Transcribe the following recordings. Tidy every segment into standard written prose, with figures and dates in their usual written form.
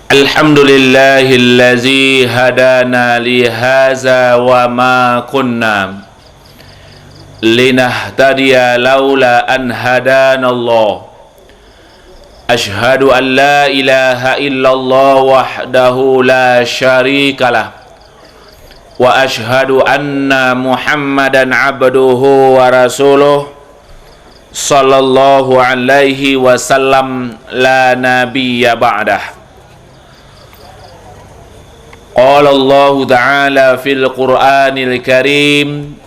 Alhamdulillahillazi hadana li hadza wa ma kunna linahtadiya laula an hadanallah. Ashhadu an la ilaha illallah wahdahu la syarikalah wa ashhadu anna Muhammadan abduhu wa rasuluh sallallahu alaihi wasallam la nabiyya ba'dah. Qala Allah Ta'ala fil Qur'anil Karim,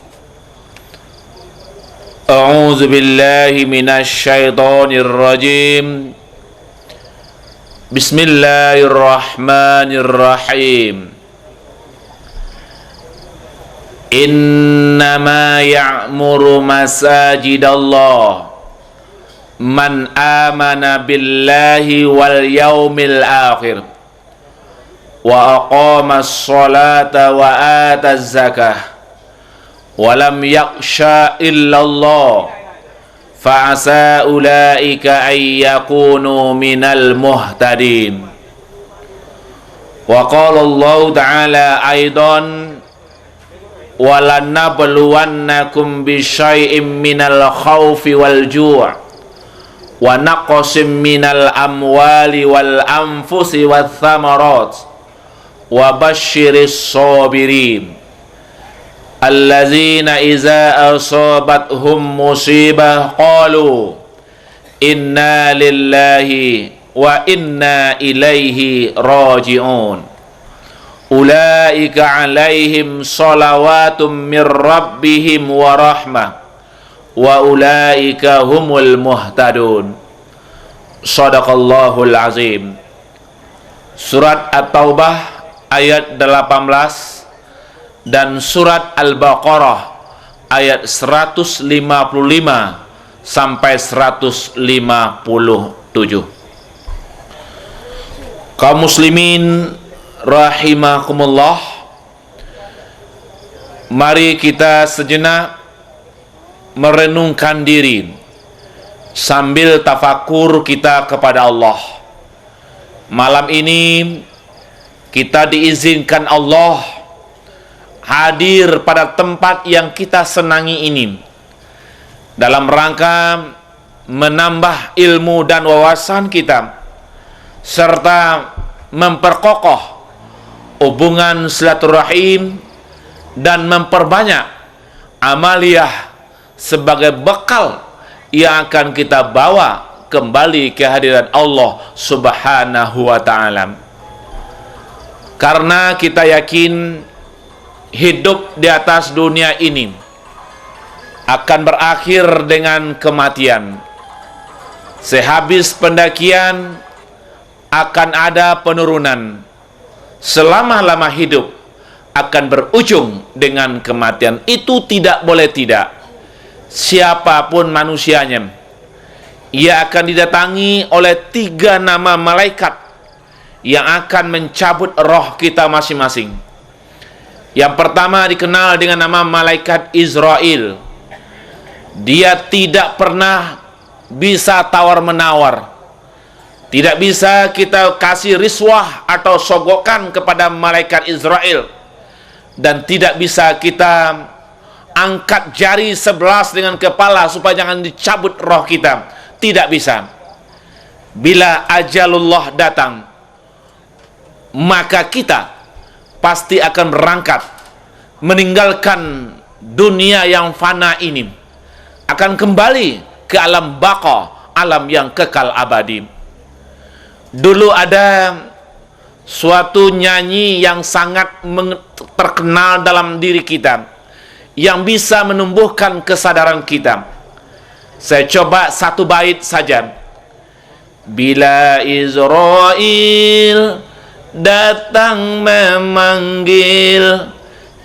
A'udzu billahi minasy syaithanir rajim. Bismillahirrahmanirrahim. Innama ya'muru masajidallah man amana billahi wal yaumil akhir wa aqamas salata wa ataz zakah wa lam yakhsha illallah fa asa ulaika ay yakunu minal muhtadin. Wa qala Allah Ta'ala aidan wa lanabluwannakum bisyai'im minal khawfi wal ju' wa naqsim minal amwali wal anfusi wath thamarat wa basyiris sabirin allazina iza asabathum musibah qalu inna lillahi wa inna ilaihi raji'un. Ulaika alaihim salawatum mir rabbihim wa rahmah wa ulaika humul muhtadun. Shadaqallahul azim. Surat At-Taubah ayat 18 dan surat Al-Baqarah ayat 155 sampai 157. Kaum muslimin rahimakumullah, mari kita sejenak merenungkan diri sambil tafakur kita kepada Allah. Malam ini kita diizinkan Allah hadir pada tempat yang kita senangi ini dalam rangka menambah ilmu dan wawasan kita serta memperkokoh hubungan silaturahim dan memperbanyak amaliyah sebagai bekal yang akan kita bawa kembali ke hadirat Allah Subhanahu wa ta'ala. Karena kita yakin hidup di atas dunia ini akan berakhir dengan kematian. Sehabis pendakian akan ada penurunan. Selama-lama hidup akan berujung dengan kematian. Itu tidak boleh tidak. Siapapun manusianya, ia akan didatangi oleh 3 nama malaikat yang akan mencabut roh kita masing-masing. Yang pertama dikenal dengan nama malaikat Israel. Dia tidak pernah bisa tawar-menawar. Tidak bisa kita kasih riswah atau sogokan kepada malaikat Israel. Dan tidak bisa kita angkat jari 11 dengan kepala supaya jangan dicabut roh kita. Tidak bisa. Bila ajalullah datang, maka kita pasti akan berangkat meninggalkan dunia yang fana ini, akan kembali ke alam baqa, alam yang kekal abadi. Dulu ada suatu nyanyi yang sangat terkenal dalam diri kita, yang bisa menumbuhkan kesadaran kita. Saya coba satu bait saja. Bila Israel datang memanggil,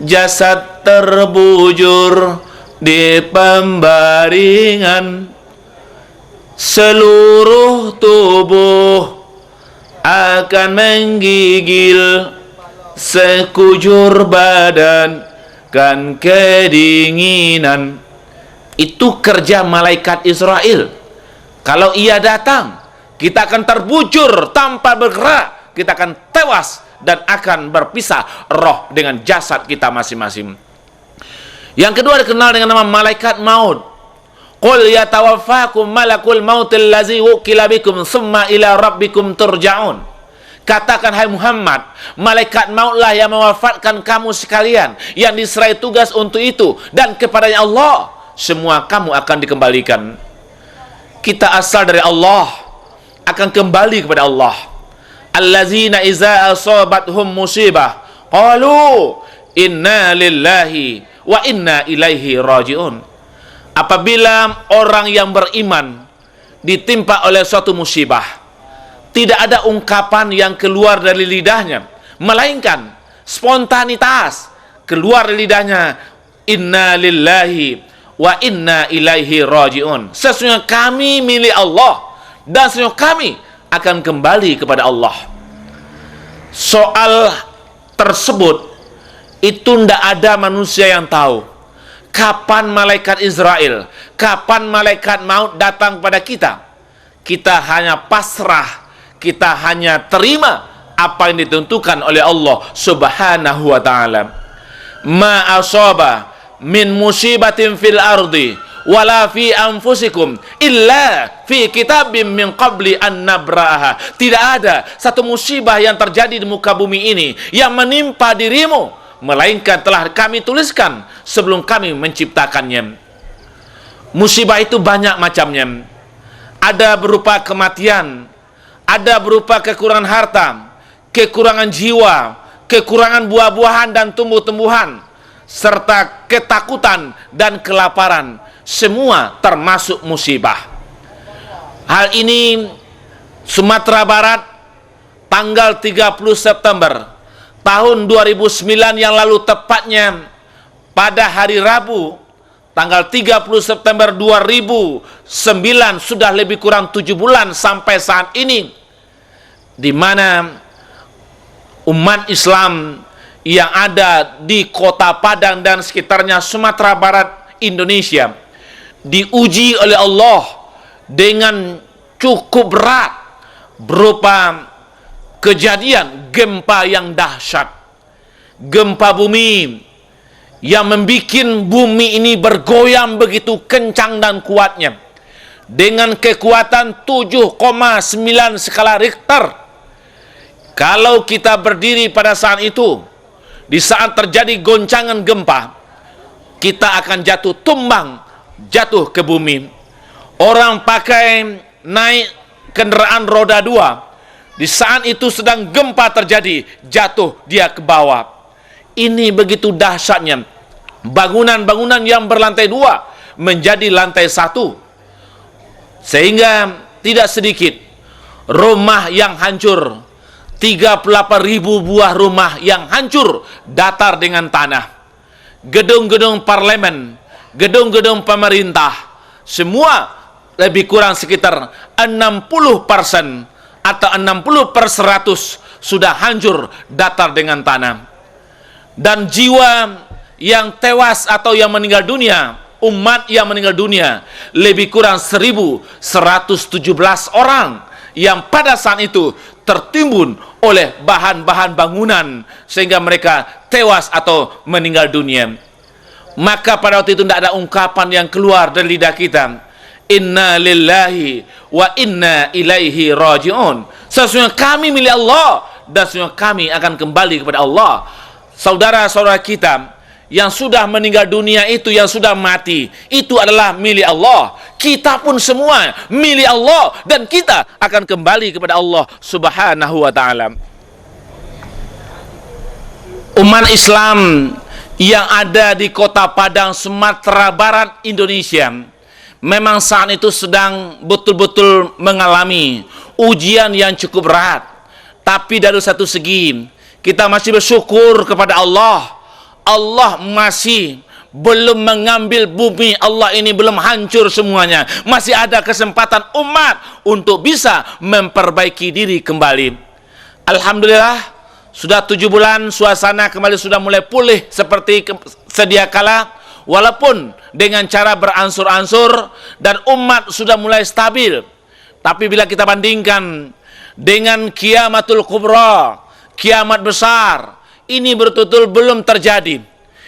jasad terbujur di pembaringan, seluruh tubuh akan menggigil, sekujur badan kan kedinginan. Itu kerja malaikat Israel. Kalau ia datang, Kita akan terbujur tanpa bergerak, kita akan tewas dan akan berpisah roh dengan jasad kita masing-masing. Yang kedua dikenal dengan nama malaikat maut. Qul yatawaffakum malakul mautil ladzi wukila bikum tsumma ila rabbikum turja'un. Katakan, hai Muhammad, malaikat mautlah yang mewafatkan kamu sekalian, yang diserai tugas untuk itu, dan kepadanya Allah semua kamu akan dikembalikan. Kita asal dari Allah, akan kembali kepada Allah. Allazina iza asabathum musibah qalu inna lillahi wa inna ilaihi raji'un. Apabila orang yang beriman ditimpa oleh suatu musibah, tidak ada ungkapan yang keluar dari lidahnya, melainkan spontanitas keluar dari lidahnya, inna lillahi wa inna ilaihi raji'un. Sesungguhnya kami milik Allah dan sesungguhnya kami akan kembali kepada Allah. Soal tersebut itu tidak ada manusia yang tahu kapan malaikat Israel, kapan malaikat maut datang pada kita. Kita hanya pasrah, kita hanya terima apa yang ditentukan oleh Allah Subhanahu wa ta'ala. Ma asaba min musibatin fil ardi wala fi anfusikum illa fi kitabim min qabli an nabra'aha. Tidak ada satu musibah yang terjadi di muka bumi ini yang menimpa dirimu, melainkan telah kami tuliskan sebelum kami menciptakannya. Musibah itu banyak macamnya. Ada berupa kematian, ada berupa kekurangan harta, kekurangan jiwa, kekurangan buah-buahan dan tumbuh-tumbuhan, serta ketakutan dan kelaparan. Semua termasuk musibah. Hal ini Sumatera Barat tanggal 30 September tahun 2009 yang lalu, tepatnya pada hari Rabu tanggal 30 September 2009, sudah lebih kurang 7 bulan sampai saat ini, di mana umat Islam yang ada di Kota Padang dan sekitarnya Sumatera Barat Indonesia diuji oleh Allah dengan cukup berat berupa kejadian gempa yang dahsyat, gempa bumi yang membuat bumi ini bergoyang begitu kencang dan kuatnya dengan kekuatan 7,9 skala Richter. Kalau kita berdiri pada saat itu, di saat terjadi goncangan gempa, kita akan jatuh tumbang, jatuh ke bumi. Orang pakai naik kendaraan roda 2, di saat itu sedang gempa terjadi, jatuh dia ke bawah. Ini begitu dahsyatnya. Bangunan-bangunan yang berlantai 2 menjadi lantai 1, sehingga tidak sedikit rumah yang hancur. 38.000 buah rumah yang hancur datar dengan tanah. Gedung-gedung parlemen, gedung-gedung pemerintah, semua lebih kurang sekitar 60% atau 60% sudah hancur datar dengan tanah. Dan jiwa yang tewas atau yang meninggal dunia, umat yang meninggal dunia, lebih kurang 1.117 orang yang pada saat itu tertimbun oleh bahan-bahan bangunan sehingga mereka tewas atau meninggal dunia. Maka pada waktu itu tidak ada ungkapan yang keluar dari lidah kita, inna lillahi wa inna ilaihi raji'un. Sesungguhnya kami milik Allah dan sesungguhnya kami akan kembali kepada Allah. Saudara-saudara kita yang sudah meninggal dunia itu, yang sudah mati, itu adalah milik Allah. Kita pun semua milik Allah dan kita akan kembali kepada Allah Subhanahu wa ta'ala. Umat Islam yang ada di Kota Padang, Sumatera Barat, Indonesia, memang saat itu sedang betul-betul mengalami ujian yang cukup berat. Tapi dari satu segi kita masih bersyukur kepada Allah. Allah masih belum mengambil bumi, Allah ini belum hancur semuanya. Masih ada kesempatan umat untuk bisa memperbaiki diri kembali. Alhamdulillah, sudah 7 bulan suasana kembali sudah mulai pulih seperti sedia kala, walaupun dengan cara beransur-ansur, dan umat sudah mulai stabil. Tapi bila kita bandingkan dengan kiamatul kubra, kiamat besar, ini betul-betul belum terjadi.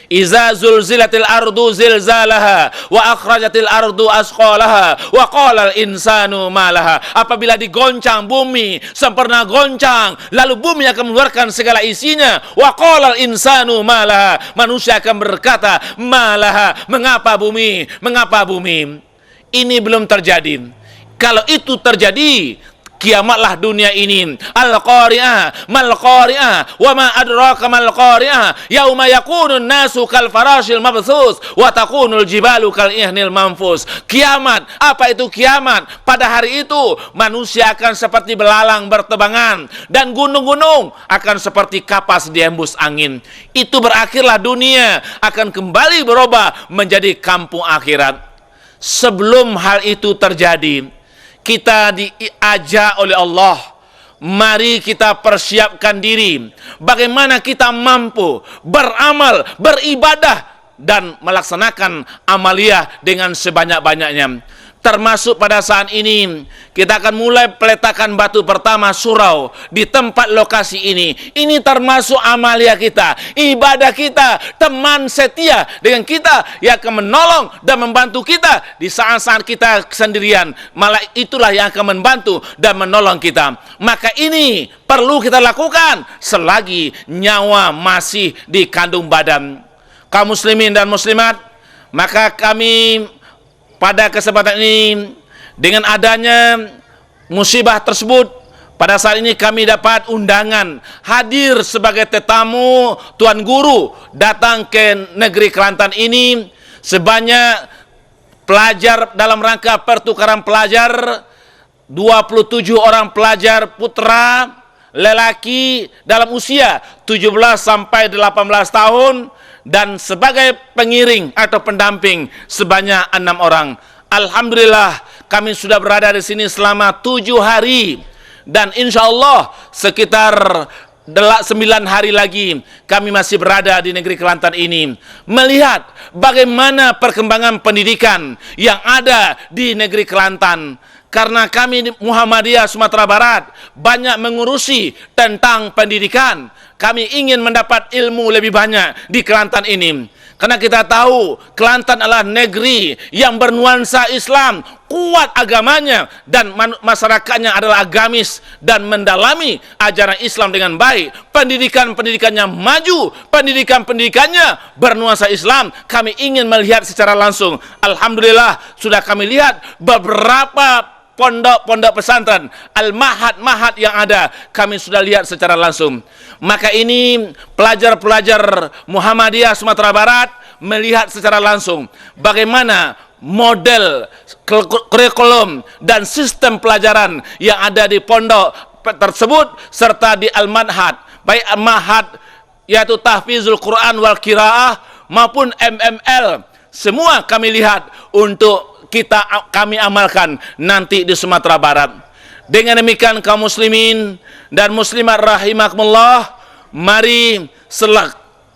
Iza zulzilatil ardu zilzalaha wa akhrajatil ardu asqalaha wa qala al insanu malaha. Apabila digoncang bumi sempurna goncang, lalu bumi akan mengeluarkan segala isinya. Wa qala al insanu malaha. Manusia akan berkata, malaha, mengapa bumi? Mengapa bumi? Ini belum terjadi. Kalau itu terjadi, kiamatlah dunia ini. Al-qari'ah, mal-qari'ah, wa ma adraka mal-qari'ah, yauma yakunun nasu kal farashil mabthus wa takunul jibalu kal ihnil manfus. Kiamat, apa itu kiamat? Pada hari itu manusia akan seperti belalang bertebangan dan gunung-gunung akan seperti kapas dihembus angin. Itu berakhirlah dunia akan kembali berubah menjadi kampung akhirat. Sebelum hal itu terjadi, kita diajak oleh Allah, mari kita persiapkan diri. Bagaimana kita mampu beramal, beribadah, dan melaksanakan amaliyah dengan sebanyak-banyaknya. Termasuk pada saat ini, kita akan mulai peletakan batu pertama surau di tempat lokasi ini. Ini termasuk amaliyah kita, ibadah kita, teman setia dengan kita yang akan menolong dan membantu kita di saat-saat kita kesendirian. Malah itulah yang akan membantu dan menolong kita. Maka ini perlu kita lakukan selagi nyawa masih di kandung badan. Kaum muslimin dan muslimat, maka kami pada kesempatan ini, dengan adanya musibah tersebut, pada saat ini kami dapat undangan hadir sebagai tetamu Tuan Guru datang ke negeri Kelantan ini sebanyak pelajar dalam rangka pertukaran pelajar, 27 orang pelajar putra lelaki dalam usia 17 sampai 18 tahun, dan sebagai pengiring atau pendamping sebanyak 6 orang. Alhamdulillah kami sudah berada di sini selama 7 hari, dan insya Allah sekitar 9 hari lagi kami masih berada di negeri Kelantan ini, melihat bagaimana perkembangan pendidikan yang ada di negeri Kelantan. Karena kami Muhammadiyah Sumatera Barat banyak mengurusi tentang pendidikan. Kami ingin mendapat ilmu lebih banyak di Kelantan ini. Karena kita tahu Kelantan adalah negeri yang bernuansa Islam, kuat agamanya, dan masyarakatnya adalah agamis dan mendalami ajaran Islam dengan baik. Pendidikannya maju, pendidikannya bernuansa Islam. Kami ingin melihat secara langsung. Alhamdulillah sudah kami lihat beberapa pondok-pondok pesantren, al-mahad-mahad yang ada, kami sudah lihat secara langsung. Maka ini pelajar-pelajar Muhammadiyah Sumatera Barat melihat secara langsung bagaimana model kurikulum dan sistem pelajaran yang ada di pondok tersebut serta di al-mahad, baik al-mahad yaitu tahfizul Quran wal qiraah maupun MML, semua kami lihat untuk kami amalkan nanti di Sumatera Barat. Dengan demikian kaum muslimin dan muslimat rahimakumullah, mari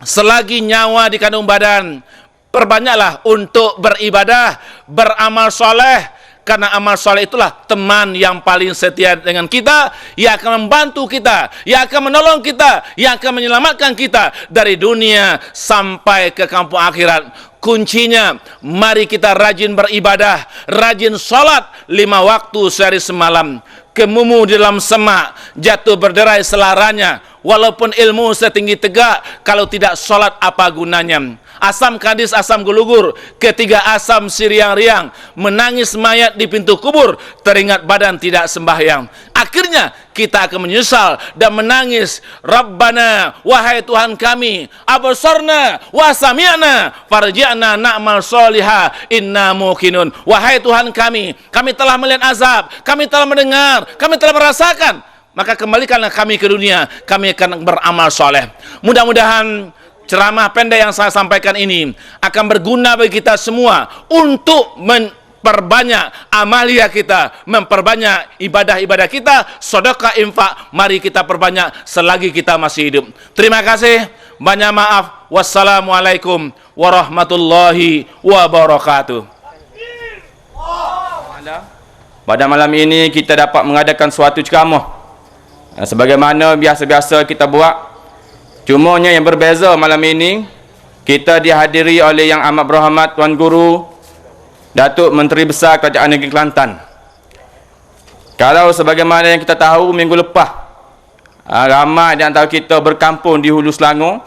selagi nyawa di kandung badan, perbanyaklah untuk beribadah, beramal soleh. Karena amal soleh itulah teman yang paling setia dengan kita, yang akan membantu kita, yang akan menolong kita, yang akan menyelamatkan kita dari dunia sampai ke kampung akhirat. Kuncinya, mari kita rajin beribadah, rajin sholat 5 waktu sehari semalam. Kemumu di dalam semak, jatuh berderai selaranya. Walaupun ilmu setinggi tegak, kalau tidak sholat apa gunanya? Asam kadis, asam gulugur, ketiga asam siriang-riang, menangis mayat di pintu kubur, teringat badan tidak sembahyang. Akhirnya kita akan menyesal dan menangis. Rabbana, wahai Tuhan kami, absarna wa sami'na farji'na na'mal sholiha inna muqinun. Wahai Tuhan kami telah melihat azab, kami telah mendengar, kami telah merasakan, maka kembalikanlah kami ke dunia, kami akan beramal soleh. Mudah-mudahan ceramah pendek yang saya sampaikan ini akan berguna bagi kita semua untuk memperbanyak amaliyah kita, memperbanyak ibadah-ibadah kita, sedekah, infak. Mari kita perbanyak selagi kita masih hidup. Terima kasih, banyak maaf. Wassalamualaikum warahmatullahi wabarakatuh. pada malam ini kita dapat mengadakan suatu ceramah sebagaimana biasa-biasa kita buat. Cumanya yang berbeza malam ini, kita dihadiri oleh Yang Amat Berhormat Tuan Guru Datuk Menteri Besar Kerajaan Negeri Kelantan. Kalau sebagaimana yang kita tahu, minggu lepas ramai di antara kita berkampung di Hulu Selangor.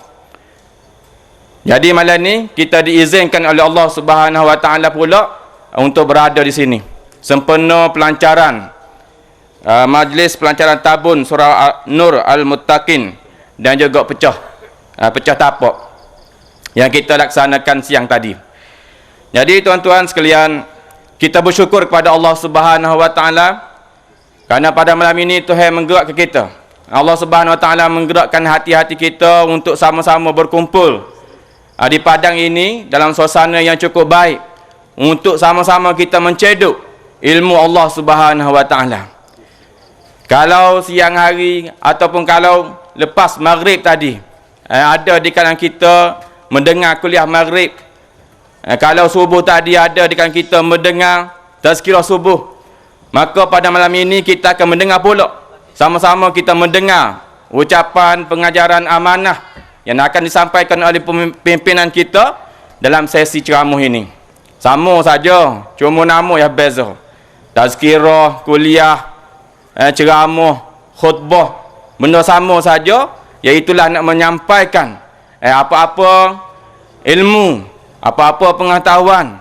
Jadi malam ni kita diizinkan oleh Allah Subhanahu Wa Taala pula untuk berada di sini. Sempena pelancaran majlis pelancaran tabun surah Nur Al-Muttaqin dan juga pecah tapak yang kita laksanakan siang tadi. Jadi tuan-tuan sekalian, kita bersyukur kepada Allah Subhanahu Wa Taala kerana pada malam ini Tuhan menggerakkan kita. Allah Subhanahu Wa Taala menggerakkan hati-hati kita untuk sama-sama berkumpul di padang ini dalam suasana yang cukup baik untuk sama-sama kita menceduk ilmu Allah Subhanahu Wa Taala. Kalau siang hari ataupun kalau lepas maghrib tadi ada di kalangan kita mendengar kuliah maghrib, kalau subuh tadi ada di kalangan kita mendengar tazkirah subuh, maka pada malam ini kita akan mendengar pula, sama-sama kita mendengar ucapan pengajaran amanah yang akan disampaikan oleh pimpinan kita dalam sesi ceramah ini. Sama saja, cuma nama yang beza. Tazkirah, kuliah, ceramah, khutbah, benda sama saja, iaitulah nak menyampaikan apa-apa ilmu, apa-apa pengetahuan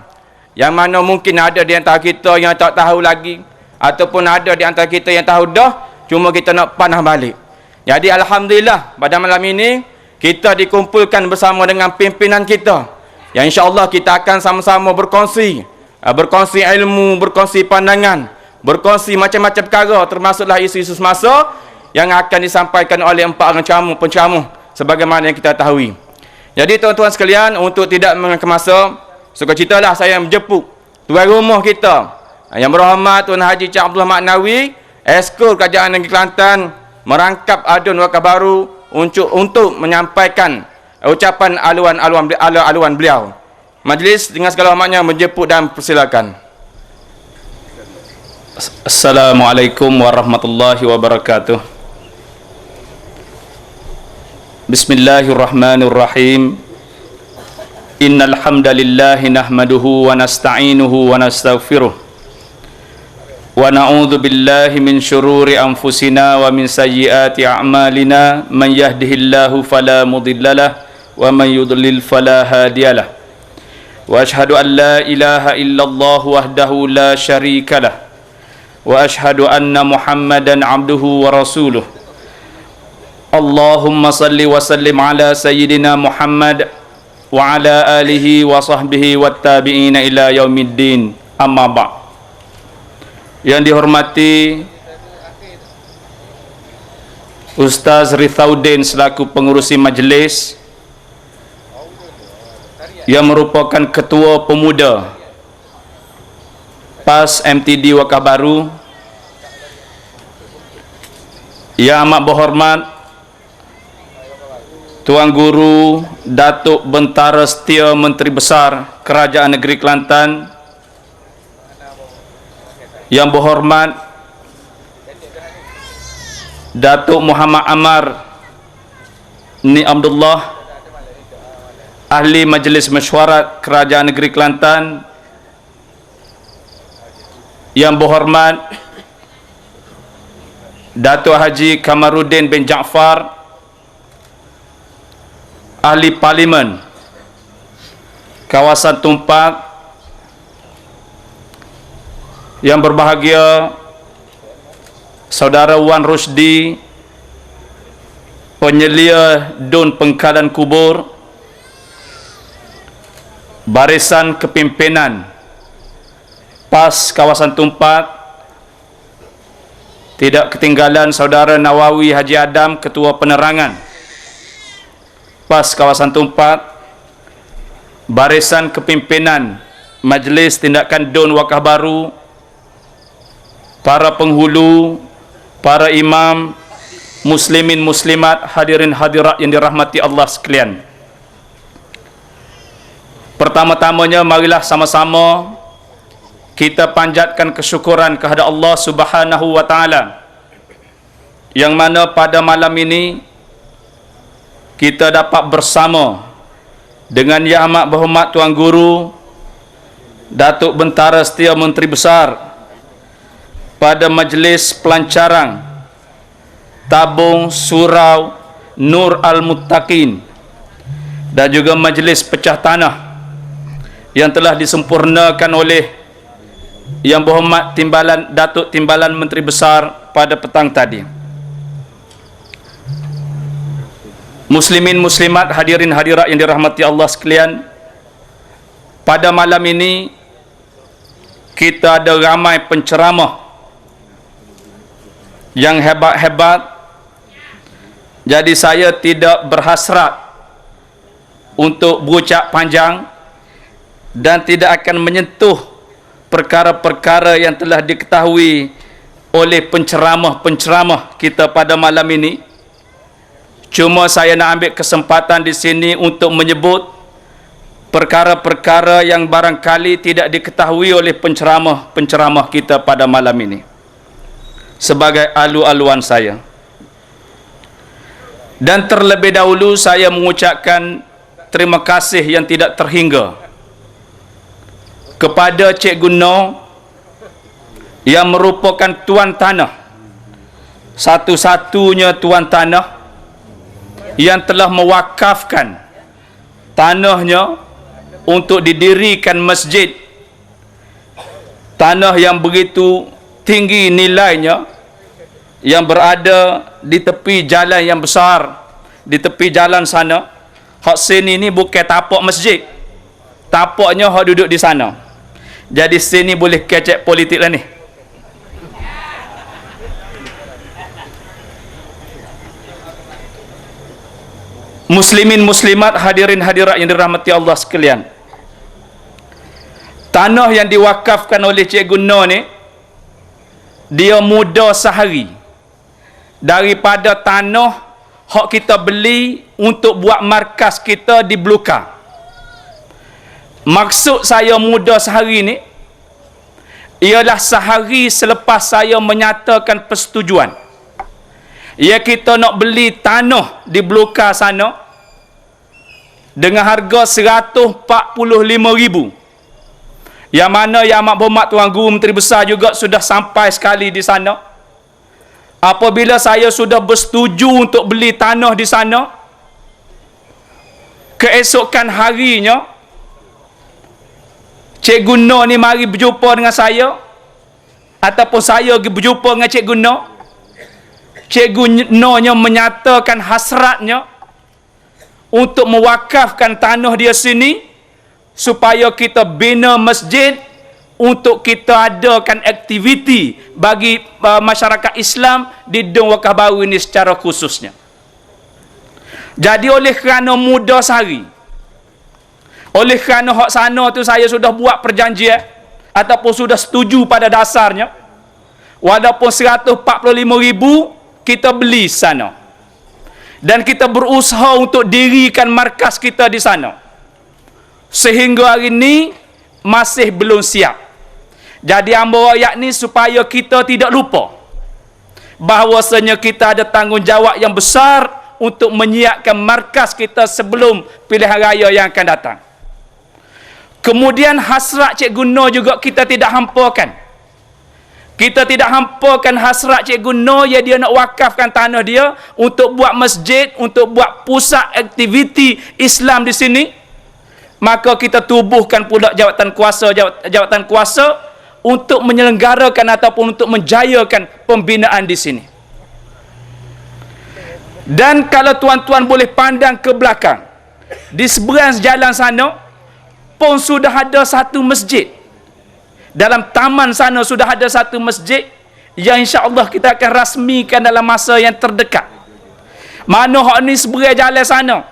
yang mana mungkin ada di antara kita yang tak tahu lagi, ataupun ada di antara kita yang tahu dah, cuma kita nak panah balik. Jadi alhamdulillah pada malam ini kita dikumpulkan bersama dengan pimpinan kita yang insya-Allah kita akan sama-sama berkongsi ilmu, berkongsi pandangan, berkongsi macam-macam perkara, termasuklah isu-isu semasa yang akan disampaikan oleh 4 orang penceramah sebagaimana yang kita tahu. Jadi tuan-tuan sekalian, untuk tidak mengangkat masa, sukacitalah saya menjemput tuan rumah kita yang berhormat Tuan Haji Cik Abdullah Maknawi, Esko Kerajaan Negeri Kelantan, merangkap adun wakaf baru untuk menyampaikan ucapan aluan beliau. Majlis dengan segala hormatnya menjemput dan persilakan. Assalamualaikum warahmatullahi wabarakatuh. Bismillahirrahmanirrahim. Innal hamdalillahi nahmaduhu wa nasta'inuhu wa nastaghfiruh. Wa na'udzu billahi min syururi anfusina wa min sayyiati a'malina. Man yahdihillahu fala mudhillalah wa man yudlil fala hadiyalah. Wa ashhadu an la ilaha illallah wahdahu la syarikalah. Wa ashhadu anna Muhammadan abduhu wa rasuluh. Allahumma salli wa sallim ala sayyidina Muhammad wa ala alihi wa sahbihi wa tabi'ina ila yaumiddin. Amma ba'. Yang dihormati Ustaz Rithaudin selaku pengurusi majlis, yang merupakan ketua pemuda PAS MTD Wakaf Baru, yang amat berhormat Tuan Guru Datuk Bentara Setia Menteri Besar Kerajaan Negeri Kelantan, yang berhormat Datuk Muhammad Amar Ni Abdullah, Ahli Majlis Mesyuarat Kerajaan Negeri Kelantan, yang berhormat Datuk Haji Kamaruddin bin Jaafar, Ahli Parlimen Kawasan Tumpak, yang berbahagia Saudara Wan Rusdi, penyelia Dun Pengkalan Kubur, Barisan Kepimpinan PAS Kawasan Tumpak, tidak ketinggalan Saudara Nawawi Haji Adam, Ketua Penerangan PAS Kawasan Tumpak, Barisan Kepimpinan Majlis Tindakan Dun Wakaf Baru, para penghulu, para imam, muslimin muslimat, hadirin hadirat yang dirahmati Allah sekalian. Pertama-tamanya marilah sama-sama kita panjatkan kesyukuran kepada Allah Subhanahu wa taala, yang mana pada malam ini kita dapat bersama dengan Yang Amat Berhormat Tuan Guru Datuk Bentara Setia Menteri Besar pada majlis pelancaran tabung surau Nur Al-Muttaqin dan juga majlis pecah tanah yang telah disempurnakan oleh Yang Berhormat Datuk Timbalan Menteri Besar pada petang tadi. Muslimin muslimat, hadirin hadirat yang dirahmati Allah sekalian, pada malam ini kita ada ramai penceramah yang hebat-hebat. Jadi saya tidak berhasrat untuk berucap panjang dan tidak akan menyentuh perkara-perkara yang telah diketahui oleh penceramah-penceramah kita pada malam ini. Cuma saya nak ambil kesempatan di sini untuk menyebut perkara-perkara yang barangkali tidak diketahui oleh penceramah-penceramah kita pada malam ini sebagai alu-aluan saya. Dan terlebih dahulu saya mengucapkan terima kasih yang tidak terhingga kepada Cikgu No yang merupakan tuan tanah, satu-satunya tuan tanah yang telah mewakafkan tanahnya untuk didirikan masjid, tanah yang begitu tinggi nilainya, yang berada di tepi jalan yang besar, di tepi jalan sana. Hak sini ni bukan tapak masjid, tapaknya hak duduk di sana. Jadi sini boleh kecek politik lah ni. Muslimin muslimat, hadirin hadirat yang dirahmati Allah sekalian, tanah yang diwakafkan oleh Cikgu No ni, dia muda sehari daripada tanah hak kita beli untuk buat markas kita di Belukar. Maksud saya muda sehari ni ialah sehari selepas saya menyatakan persetujuan, ya, kita nak beli tanah di Belukar sana dengan harga 145,000, yang mana Yang Amat Berhormat Tuan Guru Menteri Besar juga sudah sampai sekali di sana. Apabila saya sudah bersetuju untuk beli tanah di sana, keesokan harinya Cikgu No ni mari berjumpa dengan saya, ataupun saya pergi berjumpa dengan Cikgu No. Cikgu No nya menyatakan hasratnya untuk mewakafkan tanah dia sini supaya kita bina masjid untuk kita adakan aktiviti bagi masyarakat Islam di Dong Wakaf Baru ini secara khususnya. Jadi oleh kerana muda sehari, oleh kerana hak sana tu saya sudah buat perjanjian ataupun sudah setuju pada dasarnya, walaupun 145,000 kita beli sana, dan kita berusaha untuk dirikan markas kita di sana, sehingga hari ini masih belum siap. Jadi hamba rakyat ni supaya kita tidak lupa bahawasanya kita ada tanggungjawab yang besar untuk menyiapkan markas kita sebelum pilihan raya yang akan datang. Kemudian hasrat Cikgu No juga kita tidak hampakan. Kita tidak hampakan hasrat Cikgu No yang dia nak wakafkan tanah dia untuk buat masjid, untuk buat pusat aktiviti Islam di sini. Maka kita tubuhkan pula jawatan kuasa untuk menyelenggarakan ataupun untuk menjayakan pembinaan di sini. Dan kalau tuan-tuan boleh pandang ke belakang, di seberang jalan sana pun sudah ada satu masjid. Dalam taman sana sudah ada satu masjid yang insya-Allah kita akan rasmikan dalam masa yang terdekat. Mana hak ni seberang jalan sana,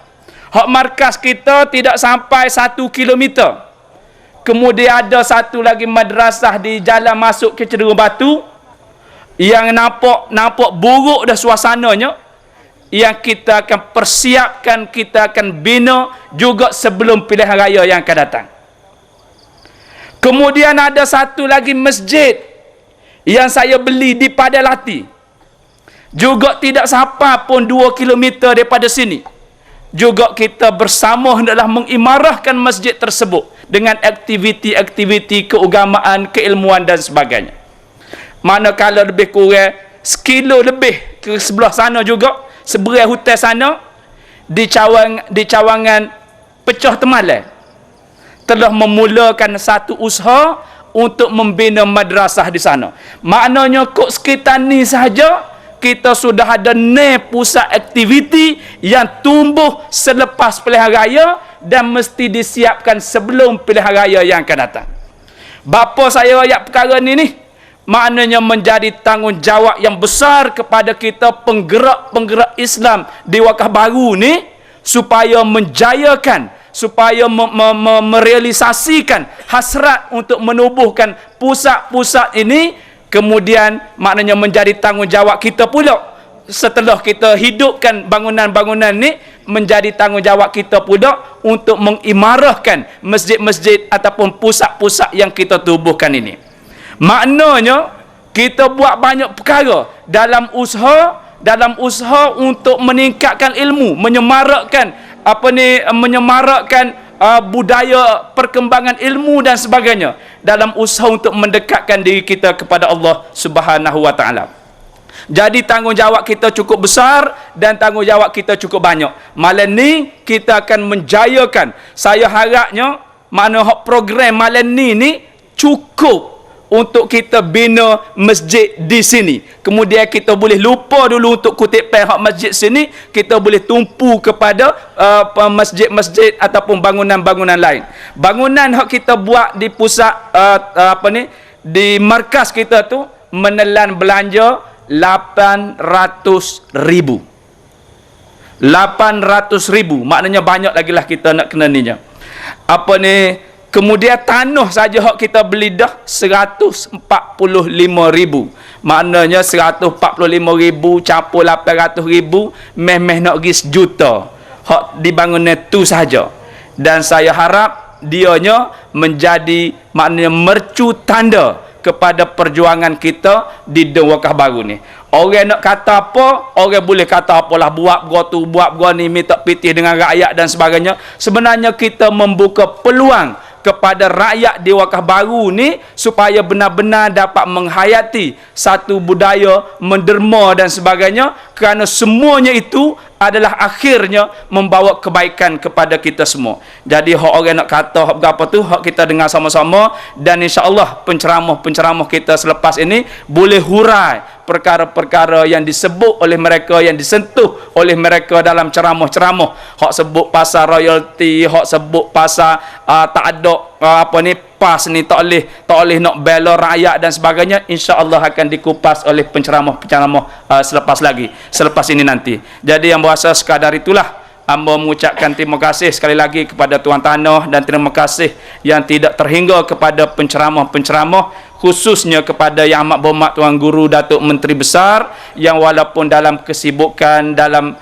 hak markas kita tidak sampai 1 kilometer. Kemudian ada satu lagi madrasah di jalan masuk ke Cenderum Batu yang nampak buruk dah suasananya, yang kita akan persiapkan, kita akan bina juga sebelum pilihan raya yang akan datang. Kemudian ada satu lagi masjid yang saya beli di Padalati, juga tidak sampai pun 2 kilometer daripada sini. Juga kita bersama hendaklah mengimarahkan masjid tersebut dengan aktiviti-aktiviti keagamaan, keilmuan dan sebagainya. Manakala lebih kurang sekilo lebih ke sebelah sana juga, sebelah hutan sana, di cawangan Pecah Temalan, telah memulakan satu usaha untuk membina madrasah di sana. Maknanya kok sekitar ni sahaja kita sudah ada pusat aktiviti yang tumbuh selepas pilihan raya dan mesti disiapkan sebelum pilihan raya yang akan datang. Bapa saya ayat perkara ni maknanya menjadi tanggungjawab yang besar kepada kita penggerak-penggerak Islam di Wakaf Baru ni, supaya menjayakan, supaya merealisasikan hasrat untuk menubuhkan pusat-pusat ini. Kemudian maknanya menjadi tanggungjawab kita pula setelah kita hidupkan bangunan-bangunan ni, menjadi tanggungjawab kita pula untuk mengimarahkan masjid-masjid ataupun pusat-pusat yang kita tubuhkan ini. Maknanya kita buat banyak perkara dalam usaha untuk meningkatkan ilmu, menyemarakkan budaya perkembangan ilmu dan sebagainya, dalam usaha untuk mendekatkan diri kita kepada Allah Subhanahu wa taala. Jadi tanggungjawab kita cukup besar dan tanggungjawab kita cukup banyak. Malam ni kita akan menjayakan. Saya harapnya mana program malam ni cukup untuk kita bina masjid di sini. Kemudian kita boleh lupa dulu untuk kutip pihak masjid sini, kita boleh tumpu kepada masjid-masjid ataupun bangunan-bangunan lain. Bangunan hak kita buat di pusat di markas kita tu menelan belanja 800,000. 800,000, maknanya banyak lagi lah kita nak kena ni. Kemudian tanah saja hak kita beli dah 145,000. Maknanya 145,000 campur 800,000, meh nak pergi 1 juta. Hak dibangunnya tu saja. Dan saya harap dianya menjadi maknanya mercu tanda kepada perjuangan kita di Wakaf Baru ni. Orang nak kata apa, orang boleh kata apalah, buat gua tu, buat gua ni, minta pitih dengan rakyat dan sebagainya. Sebenarnya kita membuka peluang kepada rakyat di Wakaf Baru ni supaya benar-benar dapat menghayati satu budaya menderma dan sebagainya, kerana semuanya itu adalah akhirnya membawa kebaikan kepada kita semua. Jadi hak orang nak kata hak berapa tu, hak kita dengar sama-sama, dan insya-Allah penceramah-penceramah kita selepas ini boleh hurai perkara-perkara yang disebut oleh mereka, yang disentuh oleh mereka dalam ceramah-ceramah. Hak sebut pasal royalty, hak sebut pasal tak ada PAS ni, tak boleh nak bela rakyat dan sebagainya, insya-Allah akan dikupas oleh penceramah-penceramah selepas ini nanti. Jadi yang berasa sekadar itulah hamba mengucapkan terima kasih sekali lagi kepada Tuan Tanah, dan terima kasih yang tidak terhingga kepada penceramah-penceramah, khususnya kepada Yang Amat Berhormat Tuan Guru Datuk Menteri Besar, yang walaupun dalam kesibukan dalam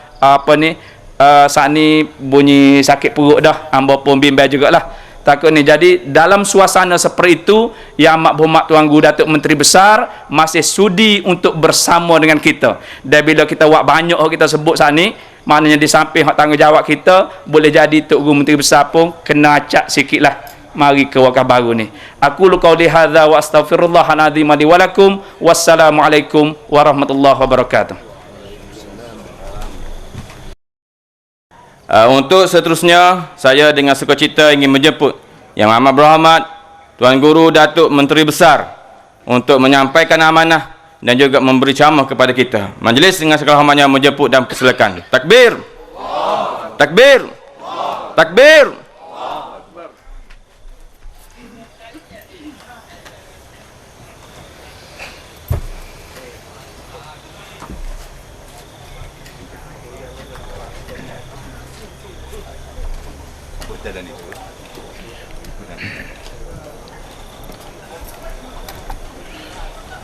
saat ni bunyi sakit perut dah, hamba pun bimbang jugalah takut ni. Jadi dalam suasana seperti itu, Yang Amat Berhormat Tuan Guru Datuk Menteri Besar masih sudi untuk bersama dengan kita. Dan bila kita buat banyak kita sebut saat ni, maknanya di samping hak tanggungjawab kita, boleh jadi Tok Guru Menteri Besar pun kena acak sikitlah mari ke Wakaf Baru ni. Aku qauli hadza wa astaghfirullahal azim li wa lakum. Wassalamualaikum warahmatullahi wabarakatuh. Untuk seterusnya, saya dengan sukacita ingin menjemput Yang Amat Berhormat Tuan Guru Datuk Menteri Besar untuk menyampaikan amanah dan juga memberi ceramah kepada kita. Majlis dengan segala hormatnya menjemput dan persilakan. Takbir. Takbir. Takbir.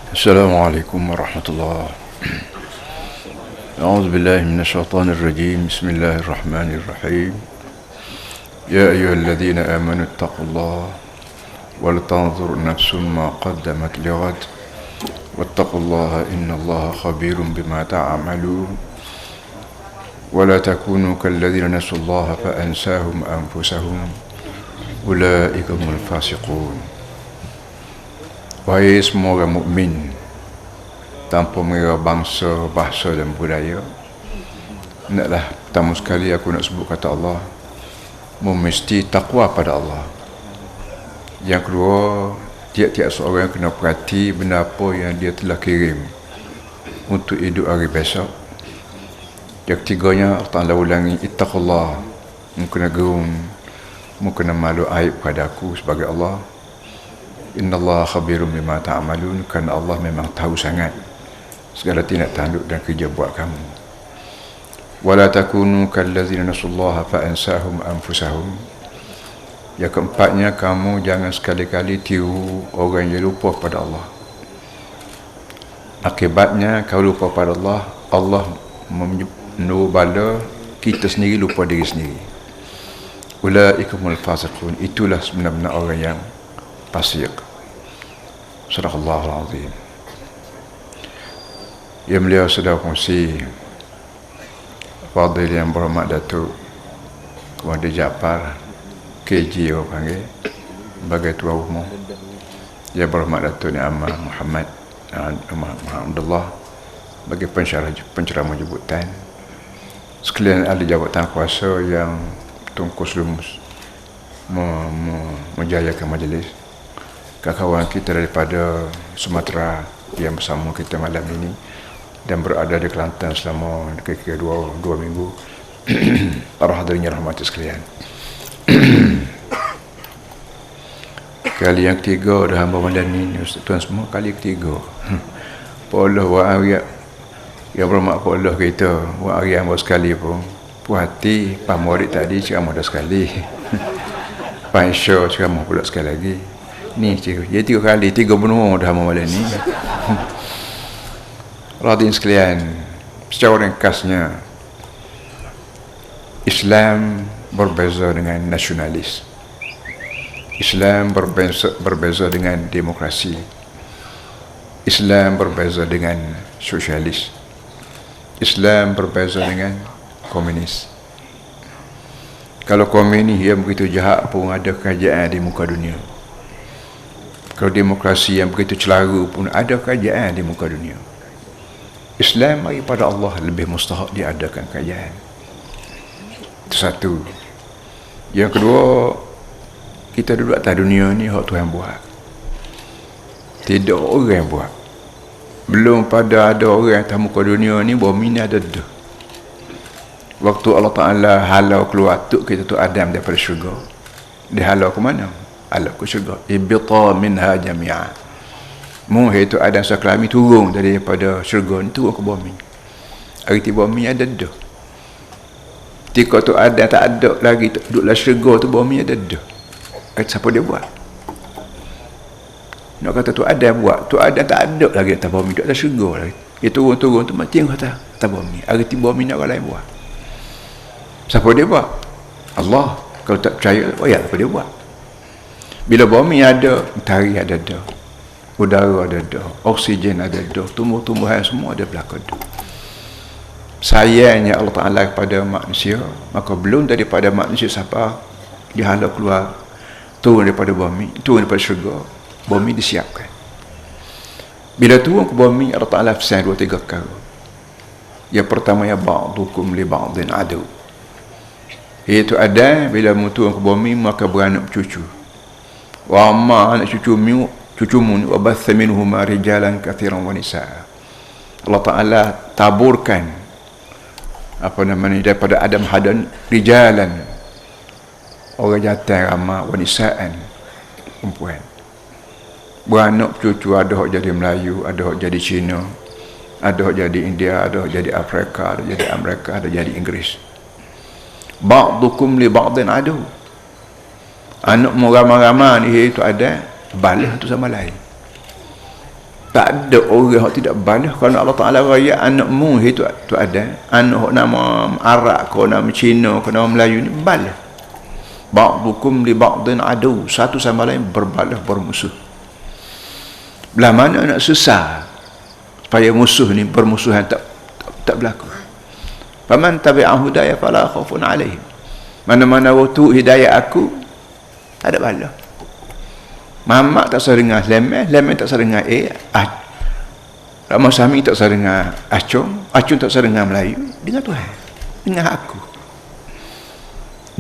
Assalamualaikum warahmatullahi A'udzu billahi minasyaitonir rajim. Bismillahirrahmanirrahim. Ya ayyuhalladzina amanu taqullaha ولتنظر نفس ما قدمت لغد واتقوا الله إن الله خبير بما تعملون ولا تكونوا كالذين نسوا الله فأنساهم أنفسهم أولئك هم الفاسقون. Wahai semua orang mukmin, tanpa mengira bangsa, bahasa dan budaya, hendaklah pertama sekali aku nak sebut kata Allah, mesti takwa pada Allah. Yang kedua, tiap-tiap seorang kena perhati benda apa yang dia telah kirim untuk hidup hari besok. Yang ketiganya, Allah Ta'ala ulangi, ittaqullah, mu kena gerung, mu kena malu aib pada aku sebagai Allah. Innallaha khabirun bima ta'malun, kerana Allah memang tahu sangat segala tindak tanduk dan kerja buat kamu. Wala takunu kallazina nasullaha fa'ansahum anfusahum. Yang keempatnya, kamu jangan sekali-kali tiru orang yang lupa pada Allah. Akibatnya, kalau lupa pada Allah, Allah menurut bala kita sendiri lupa diri sendiri. Ulaikumul fasiqun, itulah sebenar-benar orang yang fasik. Sadaqallahul azim. Yang beliau sudah kongsi, Fadil yang berhormat Datuk Wadi Jaafar KG orang panggil, sebagai Tuan Umum, Yang berhormat Datuk Ni Ammar Muhammad Abdullah bagi penceramah jemputan, sekalian ahli jabatan kuasa yang tungkus lumus menjayakan majlis, kawan kita daripada Sumatera yang bersama kita malam ini dan berada di Kelantan selama kira-kira dua minggu. Para hadirin yang rahmati sekalian, kali yang ketiga dah hamba malam ini, tuan semua, kali ketiga. Pak Allah wa ariat yang berhormat Pak Allah kita, wa ariat hamba sekali pun puas hati. Pak Murid tadi ceramah dah sekali, Pak Insya ceramah pula sekali lagi. Ni dia 3 kali, 3 benua dah hamba malam ni. Hadirin sekalian, secara ringkasnya, Islam berbeza dengan nasionalis. Islam berbeza dengan demokrasi. Islam berbeza dengan sosialis. Islam berbeza dengan komunis. Kalau komunis yang begitu jahat pun ada kerajaan di muka dunia. Kalau demokrasi yang begitu celaru pun ada kerajaan di muka dunia. Islam daripada Allah lebih mustahak diadakan kerajaan. Itu satu. Yang kedua, kita duduk atas dunia ni hak Tuhan buat, tidak orang yang buat. Belum pada ada orang atas muka dunia ni, bumi ni ada dah. Waktu Allah Ta'ala halau keluar tu kita tu Adam daripada syurga, dia halau ke mana? Halau ke syurga. Ibita minha jami'ah. Itu Adam saklami turun daripada syurga ni, turun ke bumi. Hari ti bumi ada dah. Ketika tu Adam tak ada lagi, duduklah syurga tu, bumi ada dah. Siapa dia buat? Nak kata tu Adam buat, tu Adam tak ada lagi atas bumi, duduk atas syurga lagi. Dia turun-turun tu mati atas bumi. Hari ti bumi nak orang lain buat. Siapa dia buat? Allah. Kalau tak percaya, ya apa dia buat? Bila bumi ada, matahari ada dah, udara ada dah, oksigen ada dah, tumbuh-tumbuhan semua ada berlaku dah. Sayangnya Allah Ta'ala kepada manusia, maka belum daripada manusia siapa dihalau keluar, turun daripada bumi, turun daripada syurga, bumi disiapkan. Bila turun ke bumi, Allah Ta'ala pesan 2-3 perkara. Yang pertama, ya ba'dukum li ba'din adu, iaitu Adam bila turun ke bumi maka beranak cucu. Wa amma anak cucumu wa batha minhuma rijalan kathiran wa nisaa. Allah Ta'ala taburkan daripada Adam hadan rijalan, orang jantan ramai, wanisaan, perempuan. Beranak cucu, ada hak jadi Melayu, ada hak jadi Cina, ada hak jadi India, ada hak jadi Afrika, ada jadi Amerika, ada jadi Inggeris. Ba'dukum li ba'din adu. Anak mu ramai-ramai ni itu ada balas tu sama lain. Tak ada orang yang tidak balas. Kalau Allah Ta'ala raya anakmu itu ada, anak nama Arab, kau nama Cina, kau nama Melayu ni balas. ba'dukum li ba'din adu, satu sama lain berbalah bermusuh. Belah mana nak susah supaya musuh ni bermusuhan tak berlaku. Faman tabi'a hudaya fala khaufun alaihim. Mana-mana waktu hidayah aku tak ada bala. Mamak tak serengah lemeh tak serengah Ramah Sami tak serengah Acung tak serengah Melayu, dengan Tuhan, dengan aku.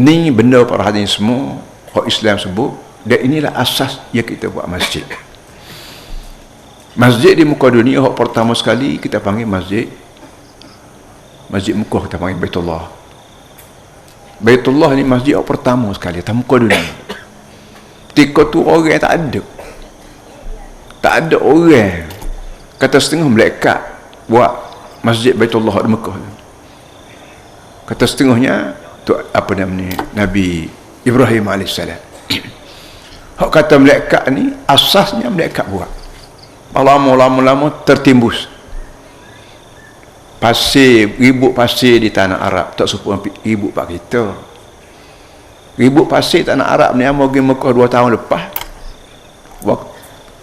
Ni benda para hadirin semua orang Islam sebut, dan inilah asas yang kita buat masjid. Masjid di muka dunia hak pertama sekali kita panggil masjid Mekah, kita panggil Baitullah. Baitullah ni masjid hak pertama sekali atas muka dunia. Ketika tu orang tak ada orang, kata setengah malaikat buat masjid Baitullah di Mekah. Kata setengahnya tu apa namanya, Nabi Ibrahim AS. Hak kata malaikat ni asasnya malaikat buat. Lama tertimbus pasir, ribut pasir di tanah Arab tak serupa ribut pak kita. Ribut pasir tanah Arab ni amal pergi Mekah 2 tahun lepas.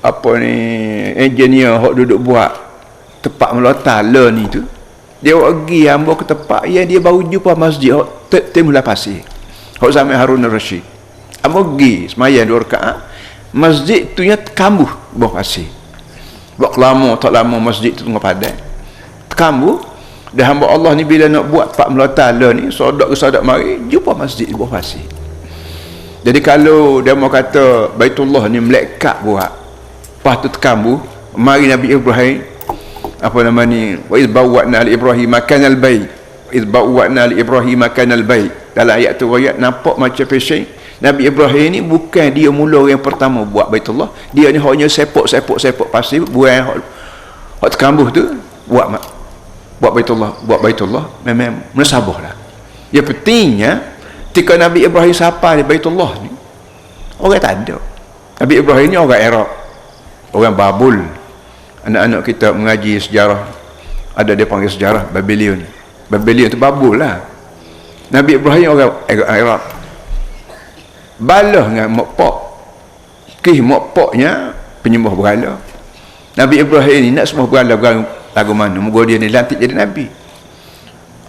Apa ni engineer hok duduk buat tempat melontar ni tu, dia pergi hamba ke tempat yang dia baru jumpa masjid hok timbul pasir. Hok zaman Harun al-Rashid. Hamba pergi sembahyang 2 rakaat, masjid tu nya kambuh bawah pasir. Buat lama tak lama masjid tu tengah padat. Kambuh. Dan hamba Allah ni bila nak buat tempat melontar ni, sodak ke sodak mari jumpa masjid di bawah pasir. Jadi kalau dia mau kata Baitullah ni malaikat buat, lepas tu terkambuh, mari Nabi Ibrahim apa nama ni, wa iz bawwa'na li Ibrahim makanal bait, iz bawwa'na li Ibrahim makanal bait. Dalam ayat tu ayat nampak macam fashion. Nabi Ibrahim ni bukan dia mula yang pertama buat Baitullah, dia ni hanya sepok pasir, buang hak terkambuh tu buat Baitullah. Memang menasabahlah. Yang pentingnya ketika Nabi Ibrahim sampai di Baitullah ni, orang tak ada. Nabi Ibrahim ni orang Iraq, orang Babul. Anak-anak kita mengaji sejarah, ada dia panggil sejarah Babylon tu Babul lah. Nabi Ibrahim orang Iraq. Balah dengan mokpok, mokpoknya penyembah berhala. Nabi Ibrahim ni nak sembah berhala lagu mana, moga dia ni lantik jadi Nabi.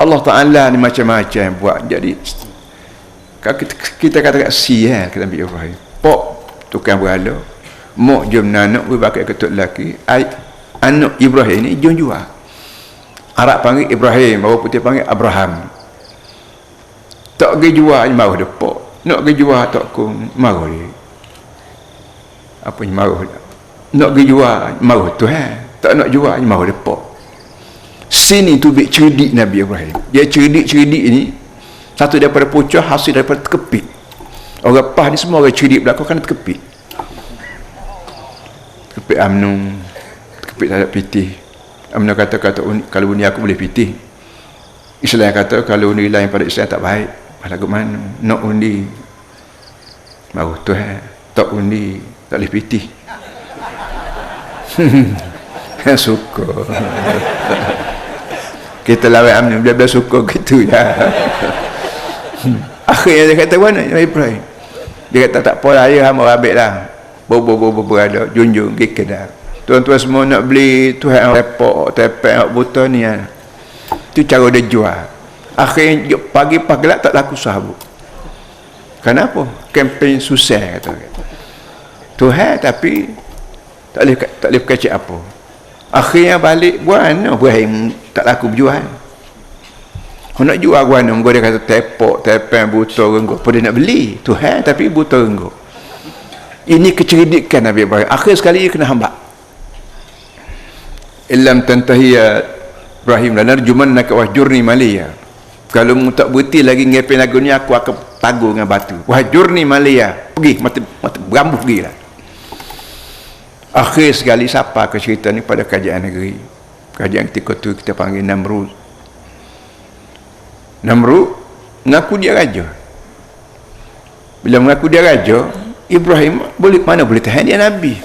Allah Ta'ala ni macam-macam buat. Jadi kita kata kat kata Nabi Ibrahim, pok tukang berhala, mok jom nanak berbakai ketuk lelaki, anak Ibrahim ni jom jual. Arab panggil Ibrahim, orang putih panggil Abraham. Tak pergi jual ni marah dia pok, nak pergi jual tak ku marah dia. Apa ni marah dia? Nak pergi jual marah Tuhan, tak nak jual ni marah dia pok. Sini tu bik cerdik Nabi Ibrahim. Dia cerdik ni satu daripada pucah, hasil daripada terkepit. Orang pah ni semua orang cerdik belakang kan terkepit. Terkepit UMNO, terkepit tak ada pitih. UMNO kata kalau ni aku boleh pitih. Islam kata kalau undi lain pada Islam tak baik. Lagu mana? Nak undi mahu Tuhan, tak undi tak boleh pitih. Suka. Kita lawan UMNO, bila suka gitu ya. Akhirnya dia kata mana Ibrahim, dia kata tak apa ayah hamba rabik lah, berada junjung pergi kedai. Tuan-tuan semua nak beli Tuhan repot tepek buta ni ya. Tu cara dia jual. Akhirnya pagi-pagi gelap tak laku sahabat. Kenapa? Kempen susah kata. Tuhan tapi tak boleh kecek apa. Akhirnya balik buana Ibrahim tak laku berjual. Nak jual buana, dia kata tepek buta renggo. Apa dia nak beli? Tuhan tapi buta renggo. Ini kecerdikan Nabi Ibrahim. Akhir sekali dia kena hamba. Illam tantahi ya Ibrahim lanarjumannaka wahjurni maliya. Kalau mu tak berhenti lagi ngepin lagu ni, aku akan tagur dengan batu. Wahjurni maliya. Pergi mati berambuh pergilah. Akhir sekali siapa ke cerita ni pada kerajaan negeri. Kerajaan ketika tu kita panggil Namrud mengaku dia raja. Bila mengaku dia raja, Ibrahim mana boleh tahan dia Nabi.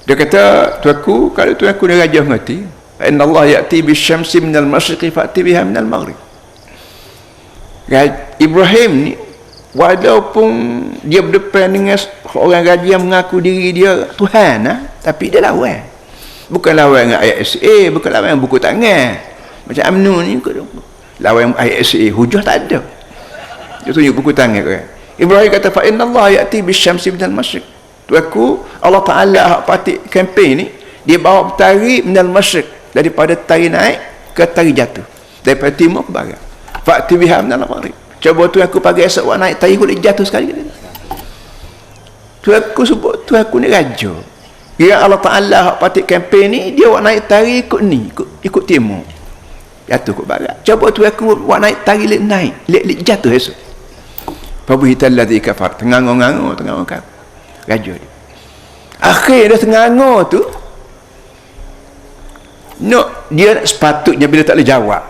Dia kata, tuanku, kalau tuanku dia raja mengerti, inna Allah ya'ti bisyamsi minal masyriqi fa'ti biha minal maghrib. Ibrahim ni walaupun dia berdepan dengan orang gaji yang mengaku diri dia Tuhan tapi dia lawan. Bukan lawan dengan ayat SA, bukan lawan dengan buku tangan macam UMNO ni, lawan ayat SA, hujah tak ada. Dia tunjuk buku tangan kan. Ibrahim kata fa inna Allah ya'ti bisyamsi minal masyriq. Tuanku Allah Taala hak patik kempen ni, dia bawa bertari minal masyriq, daripada tari naik ke tari jatuh, daripada timur ke barat. Fa'ti biha minal maghrib. Cuba tuanku pagi esok awak naik tari boleh jatuh sekali. Tuanku sebut tuanku ni raja. Dia Allah Taala hak patik kempen ni, dia awak naik tari ikut ni, ikut timur, jatuh ke barat. Cuba tuanku awak naik tari naik jatuh esok. Fabuhital ladzi kafar, tengango-ngango kafir. Raja dia. Akhir dah tengango tu, dia sepatutnya bila tak boleh jawab,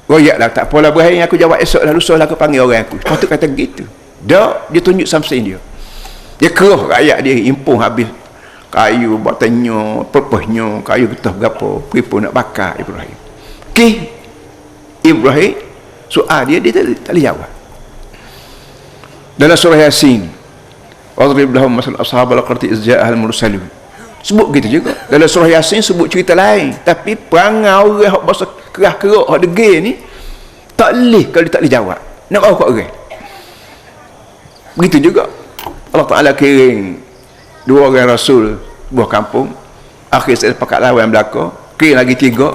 royaklah tak apalah berhari aku jawab esok lah, lusa lah aku panggil orang aku. Sepatut kata gitu. Dah dia tunjuk samsin dia. Dia keruh rakyat dia, impung habis kayu buat tanya, pepehnya, kayu getah berapa, peripun nak bakar Ibrahim. Ibrahim soal dia tak boleh jawab. Dalam surah Yasin, wadrib lahum masal ashabal qarti iz ja'al mursalun, sebut gitu juga. Dalam surah Yasin sebut cerita lain, tapi perangai orang hak bahasa kerah-kerok hak degil ni tak leh kalau dia tak boleh jawab. Nak tahu kat orang. Begitu juga Allah Taala kirim dua orang rasul buah kampung, akhir sekali pakat lawan belaka, kirim lagi tiga,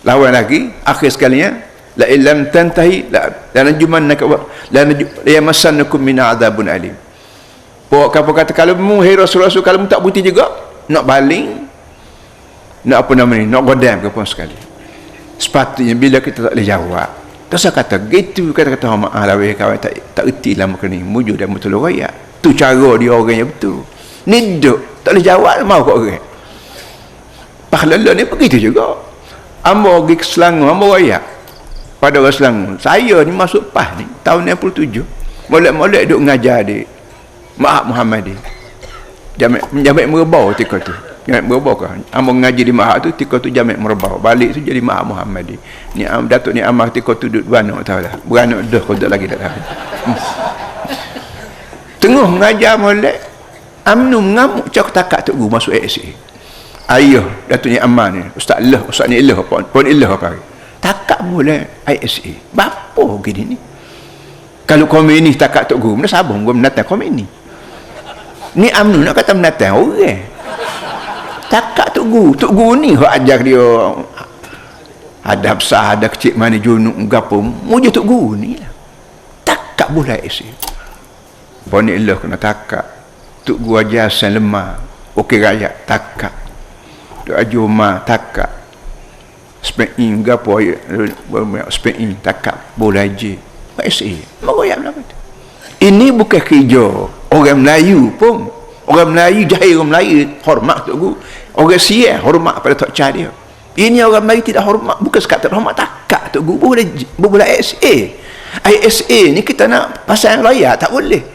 lawan lagi, akhir sekalinya la illam tantahi la najumannaka la yamassannakum min adzabun alim. Pok kamu kata kalau mu hai rasul-rasul, kalau mu tak berhenti juga nak baling, nak apa nama ni, nak godam ke apa sekali. Sepatutnya bila kita tak boleh jawab, terus kata gitu, kata-kata maaf lah weh kawan, tak erti lah muka ni, mujur dan betul rakyat. Tu cara dia orangnya betul. Ni duk tak boleh jawab, mau kat orang. Pahlawan ni begitu juga. Ambo pergi ke Selangor, ambo rakyat pada orang Selangor. Saya ni masuk PAS ni tahun 97, molek-molek duk ngajar di Ma'had Muhammadi, Jamek Merbau ketika tu. Jamek Merbau kan, ambo ngaji di Ma'had tu ketika tu Jamek Merbau, balik tu jadi Ma'had Muhammadi. Ni Datuk ni Amar ketika tu duduk beranak, tahu lah beranak dah kodok lagi tak tahu. Tengah mengajar molek, UMNO mengamuk cak takak tok guru masuk ASA. Ayah Datuk ni Amar ni, Ustaz ni Allah apa, pon Allah apa. Takak boleh ISA. Bapa gini ni. Kalau komunis takak tok guru, mana sabung gua menatang komunis. Ni UMNO nak kata menatang orang. Takak tok guru ni hak ajar dia ada besar, ada kecil, mana junuk gapo, muja tok guru ni lah. Takak boleh ISA. Pon Allah kena takak. Tok guru ajar san lemah. Okey rakyat takak. Tok ajuma takak. Spain gapo Spain takak boleh je SA mengoyak lah. Ini bukan kerja orang Melayu pun. Orang Melayu jahil, orang Melayu hormat tok guru, orang Siam hormat pada tok cha dia. Ini orang Melayu tidak hormat, bukan sekadar hormat takak tok guru, boleh SA. ISA ni kita nak pasang rakyat tak boleh.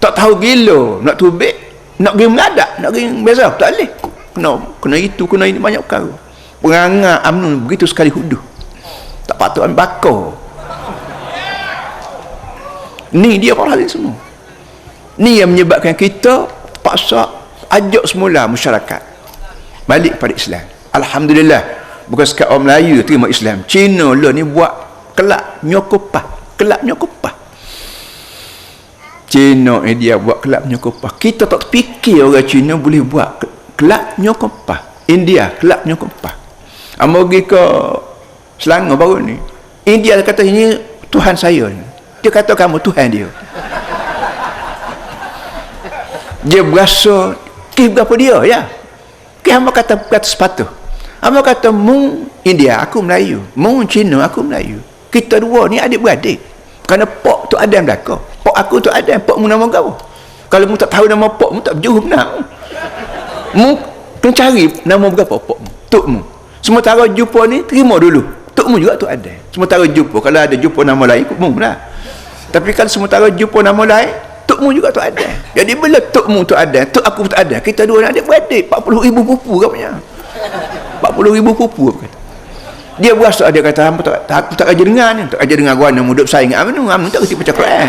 Tak tahu gila, nak tubik, nak pergi meladak, nak pergi beza tak boleh. Kena itu, kena ini, banyak perkara. Perangai UMNO begitu sekali huduh, tak patut ambil bakar. Ni dia para hadis semua. Ni yang menyebabkan kita paksa ajak semula masyarakat balik pada Islam. Alhamdulillah, bukan sekadar orang Melayu terima Islam. Cina lah ni buat kelab nyokopah. Cina ni dia buat kelab nyokopah. Kita tak fikir orang Cina boleh buat kelab nyokopah. India kelab nyokopah. Amo pergi ke Selangor baru ni, India kata ini Tuhan saya ni. Dia kata kamu Tuhan dia. Dia berasa berapa dia ya. Hamba kata sepatut. Hamba kata mu India, aku Melayu. Mu Cina, aku Melayu. Kita dua ni adik-beradik. Kerana pok tu ada belaka. Pok aku tu ada, pok mu nama kau. Kalau mu tak tahu nama pok mu, tak berjuruh benar. Mu kena cari nama berapa pok mu, tok mu. Sementara jumpa ni terima dulu. Tok mu juga tu ada. Sementara jumpa, kalau ada jumpa nama lain ikut mu lah. Tapi kalau sementara jumpa nama lain, tok mu juga tu ada. Jadi bila tok mu tu ada, tok aku tu ada, kita dua nak adik-beradik. 40,000 pupu katanya. 40,000 pupu kata. Dia berasa, dia kata aku tak ajar dengar ni, tak ajar dengar gua nak duduk saing UMNO tak kerti baca Quran.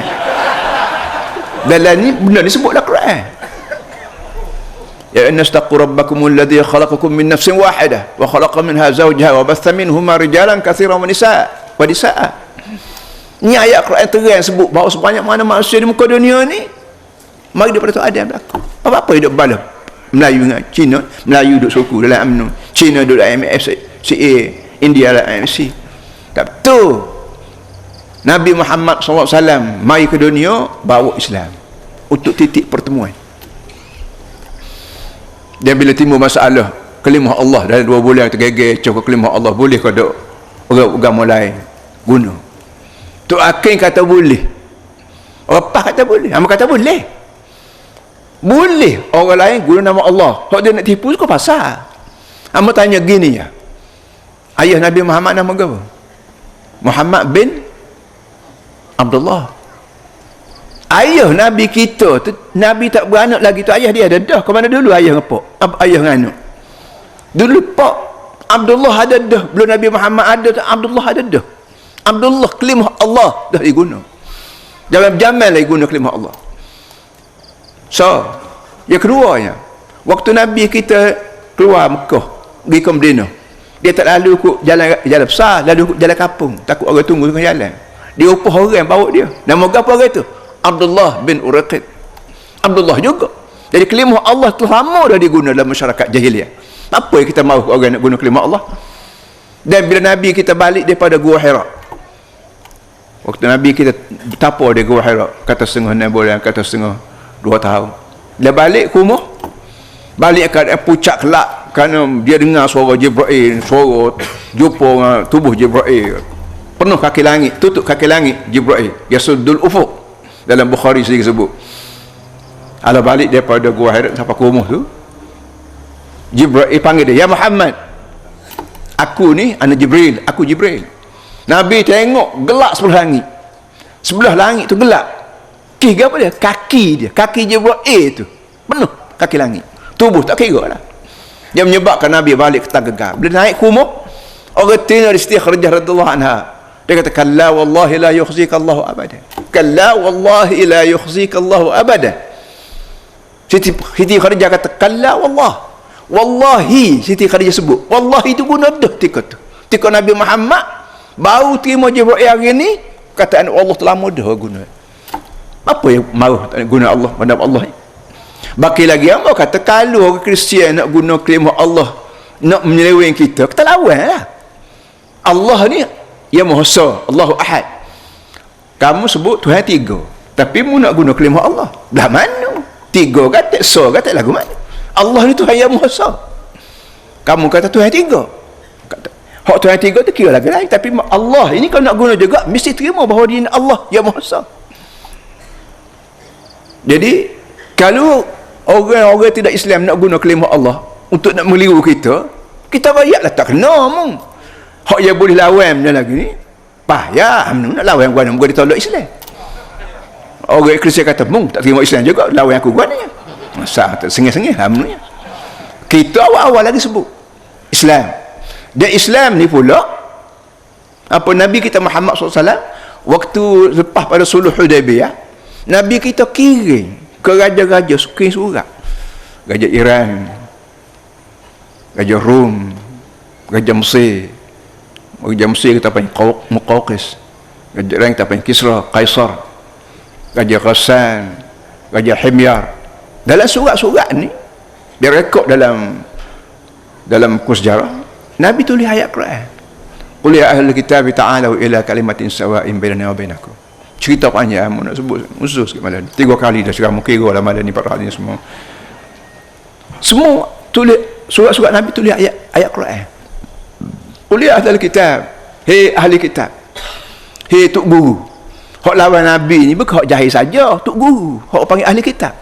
Dalam ni benda ni sebut dalam Quran. Ya innastaqu rabbakumul ladzi khalaqakum min nafsin wahidah wa khalaqa minha zawjaha wa batha minhuma rijalan katsiran wa nisaa. Ni ayat Quran terang sebut bahawa sebanyak mana manusia di muka dunia ni mari daripada tu Adam berlaku. Apa-apa hidup bala. Melayu dengan Cina, Melayu duduk suku dalam UMNO, Cina duduk dalam MFCA, India dalam MFC. Tak betul. Nabi Muhammad SAW mari ke dunia bawa Islam untuk titik pertemuan. Dan bila timbul masalah kalimah Allah dalam 2 bulan tergeger cakap kalimah Allah, boleh ke dok agama lain guna? Tok Hakim kata boleh, orang PAS kata boleh, hamba kata boleh. Boleh orang lain guna nama Allah. Kalau dia nak tipu kau pasal. Hamba tanya gini ya, ayah Nabi Muhammad nama apa? Muhammad bin Abdullah. Ayah Nabi kita tu, Nabi tak beranak lagi tu, ayah dia ada dah. Ke mana dulu ayah ngepok? Ayah nganak. Dulu pak Abdullah ada dah. Belum Nabi Muhammad ada tu, Abdullah ada dah. Abdullah kalimah Allah dah diguna. Jamal lagi guna kalimah Allah. So, yang keduanya, waktu Nabi kita keluar Mekah, pergi ke Madinah, dia tak lalu ikut jalan besar, lalu ikut jalan kampung, takut orang tunggu tengah jalan. Dia upah orang bawa dia. Nama apa orang tu? Abdullah bin Uraqid. Abdullah juga. Jadi kalimah Allah telah lama dah diguna dalam masyarakat jahiliah. Apa yang kita mahu orang nak guna kalimah Allah? Dan bila Nabi kita balik daripada Gua Hira, waktu Nabi kita bertapa di Gua Hira, kata setengah 6 bulan, kata setengah 2 tahun. Dia balik ke rumah, balik ke puncak kelak, kerana dia dengar suara Jibril, suara jumpa dengan tubuh Jibril, penuh kaki langit, tutup kaki langit Jibril, yasuddul ufuq. Dalam Bukhari sendiri sebut. Ala balik daripada Gua Hira sampai ke rumah tu, Jibril panggil dia, ya Muhammad, aku ni anak Jibril, aku Jibril. Nabi tengok gelap sebelah langit tu gelap. Kira apa dia? Kaki Jibril tu penuh kaki langit, tubuh tak kira lah. Dia menyebabkan Nabi balik ke gegar. Bila naik ke rumah, orang tina di Siti Khadijah radhiyallahu anha, dia kata kalla wallahi la yukhzika Allahu abada. Kalla wallahi la yukhzika Allahu abada. Siti Khadijah kata kalla wallahi Siti Khadijah sebut wallahi itu guna dah tika Nabi Muhammad baru terima Jibril hari ni, kataan Allah telah mudah guna. Apa yang mahu guna Allah pada Allah ni? Baki lagi hamba kata kalau orang Kristian nak guna kalimah Allah nak menyeleweng kita lawan lah. Allah ni Ya Maha Esa, Allahu Ahad. Kamu sebut Tuhan 3, tapi mu nak guna kalimah Allah dah mana? 3 kata, Esa kata lagu mana? Allah ni Tuhan Yang Maha Esa. Kamu kata Tuhan 3. Kata hak Tuhan 3 tu kira lagi lain, tapi Allah ini kalau nak guna juga mesti terima bahawa dia Allah Yang Maha Esa. Jadi kalau orang-orang tidak Islam nak guna kalimah Allah untuk nak meliru kita rakyatlah tak kena mung. Hak yang boleh lawan dia lagi ni payah nak lawan gua nak ditolak Islam. Orang Kristian kata mung tak terima Islam juga, lawan aku gua ni. Masa sengih-sengih hamnya. Kita awal-awal lagi sebut Islam. Dan Islam ni pula apa Nabi kita Muhammad SAW waktu lepas pada Suluh Hudaibiyah, Nabi kita kirim ke raja-raja surat. Raja Iran, Raja Rom, Raja Mesir. Raja Mesir kita panggil Muqawqis, Raja Iran kita panggil Kisra, Kaisar, Raja Ghassan, Raja Himyar. Dalam surat-surat ni dia rekod dalam buku sejarah, Nabi tulis ayat Quran. Qul ya ahlul kitab ta'alu ila kalimatin sawa'in bainana wa bainakum. Cerita panjang nak sebut musuh sikit malam 3 kali dah sekarang kira lah malam ni 4 hari ni semua tulis surat-surat Nabi tulis ayat Quran. Qul ya ahlul kitab, hei ahli kitab, hei tok guru. Hak lawan Nabi ni bukan hak jahil saja, tok guru. Hak panggil ahli kitab.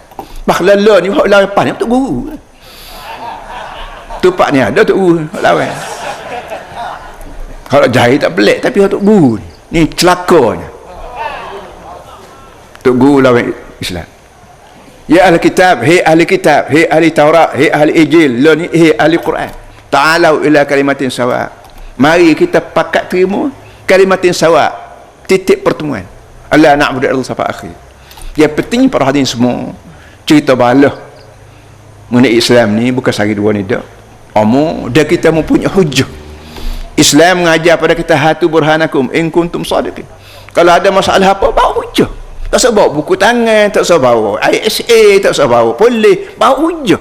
Bakhlala ni hak lawan pan ni tok guru. Tupak ni ada tok guru hak lawan. Kalau jahil tak pelik, tapi hak tok guru ni celakanya. Tok guru lawan Islam. Ya ahli kitab, hei ahli kitab, hei ahli Taurat, hei ahli Injil, lo ni hei ahli Quran. Ta'alau ila kalimatin sawa. Mari kita pakat terima kalimatin sawa, titik pertemuan. Allah na'budu Allah sampai akhir. Yang penting para hadirin semua, cerita balah mengenai Islam ni bukan sehari dua ni dah. Dan kita mempunyai hujah. Islam mengajar pada kita hatu burhanakum in kuntum sadiqin. Kalau ada masalah apa, bawa hujah. Tak usah bawa buku tangan, tak usah bawa ISA, tak usah bawa polis, bawa hujah.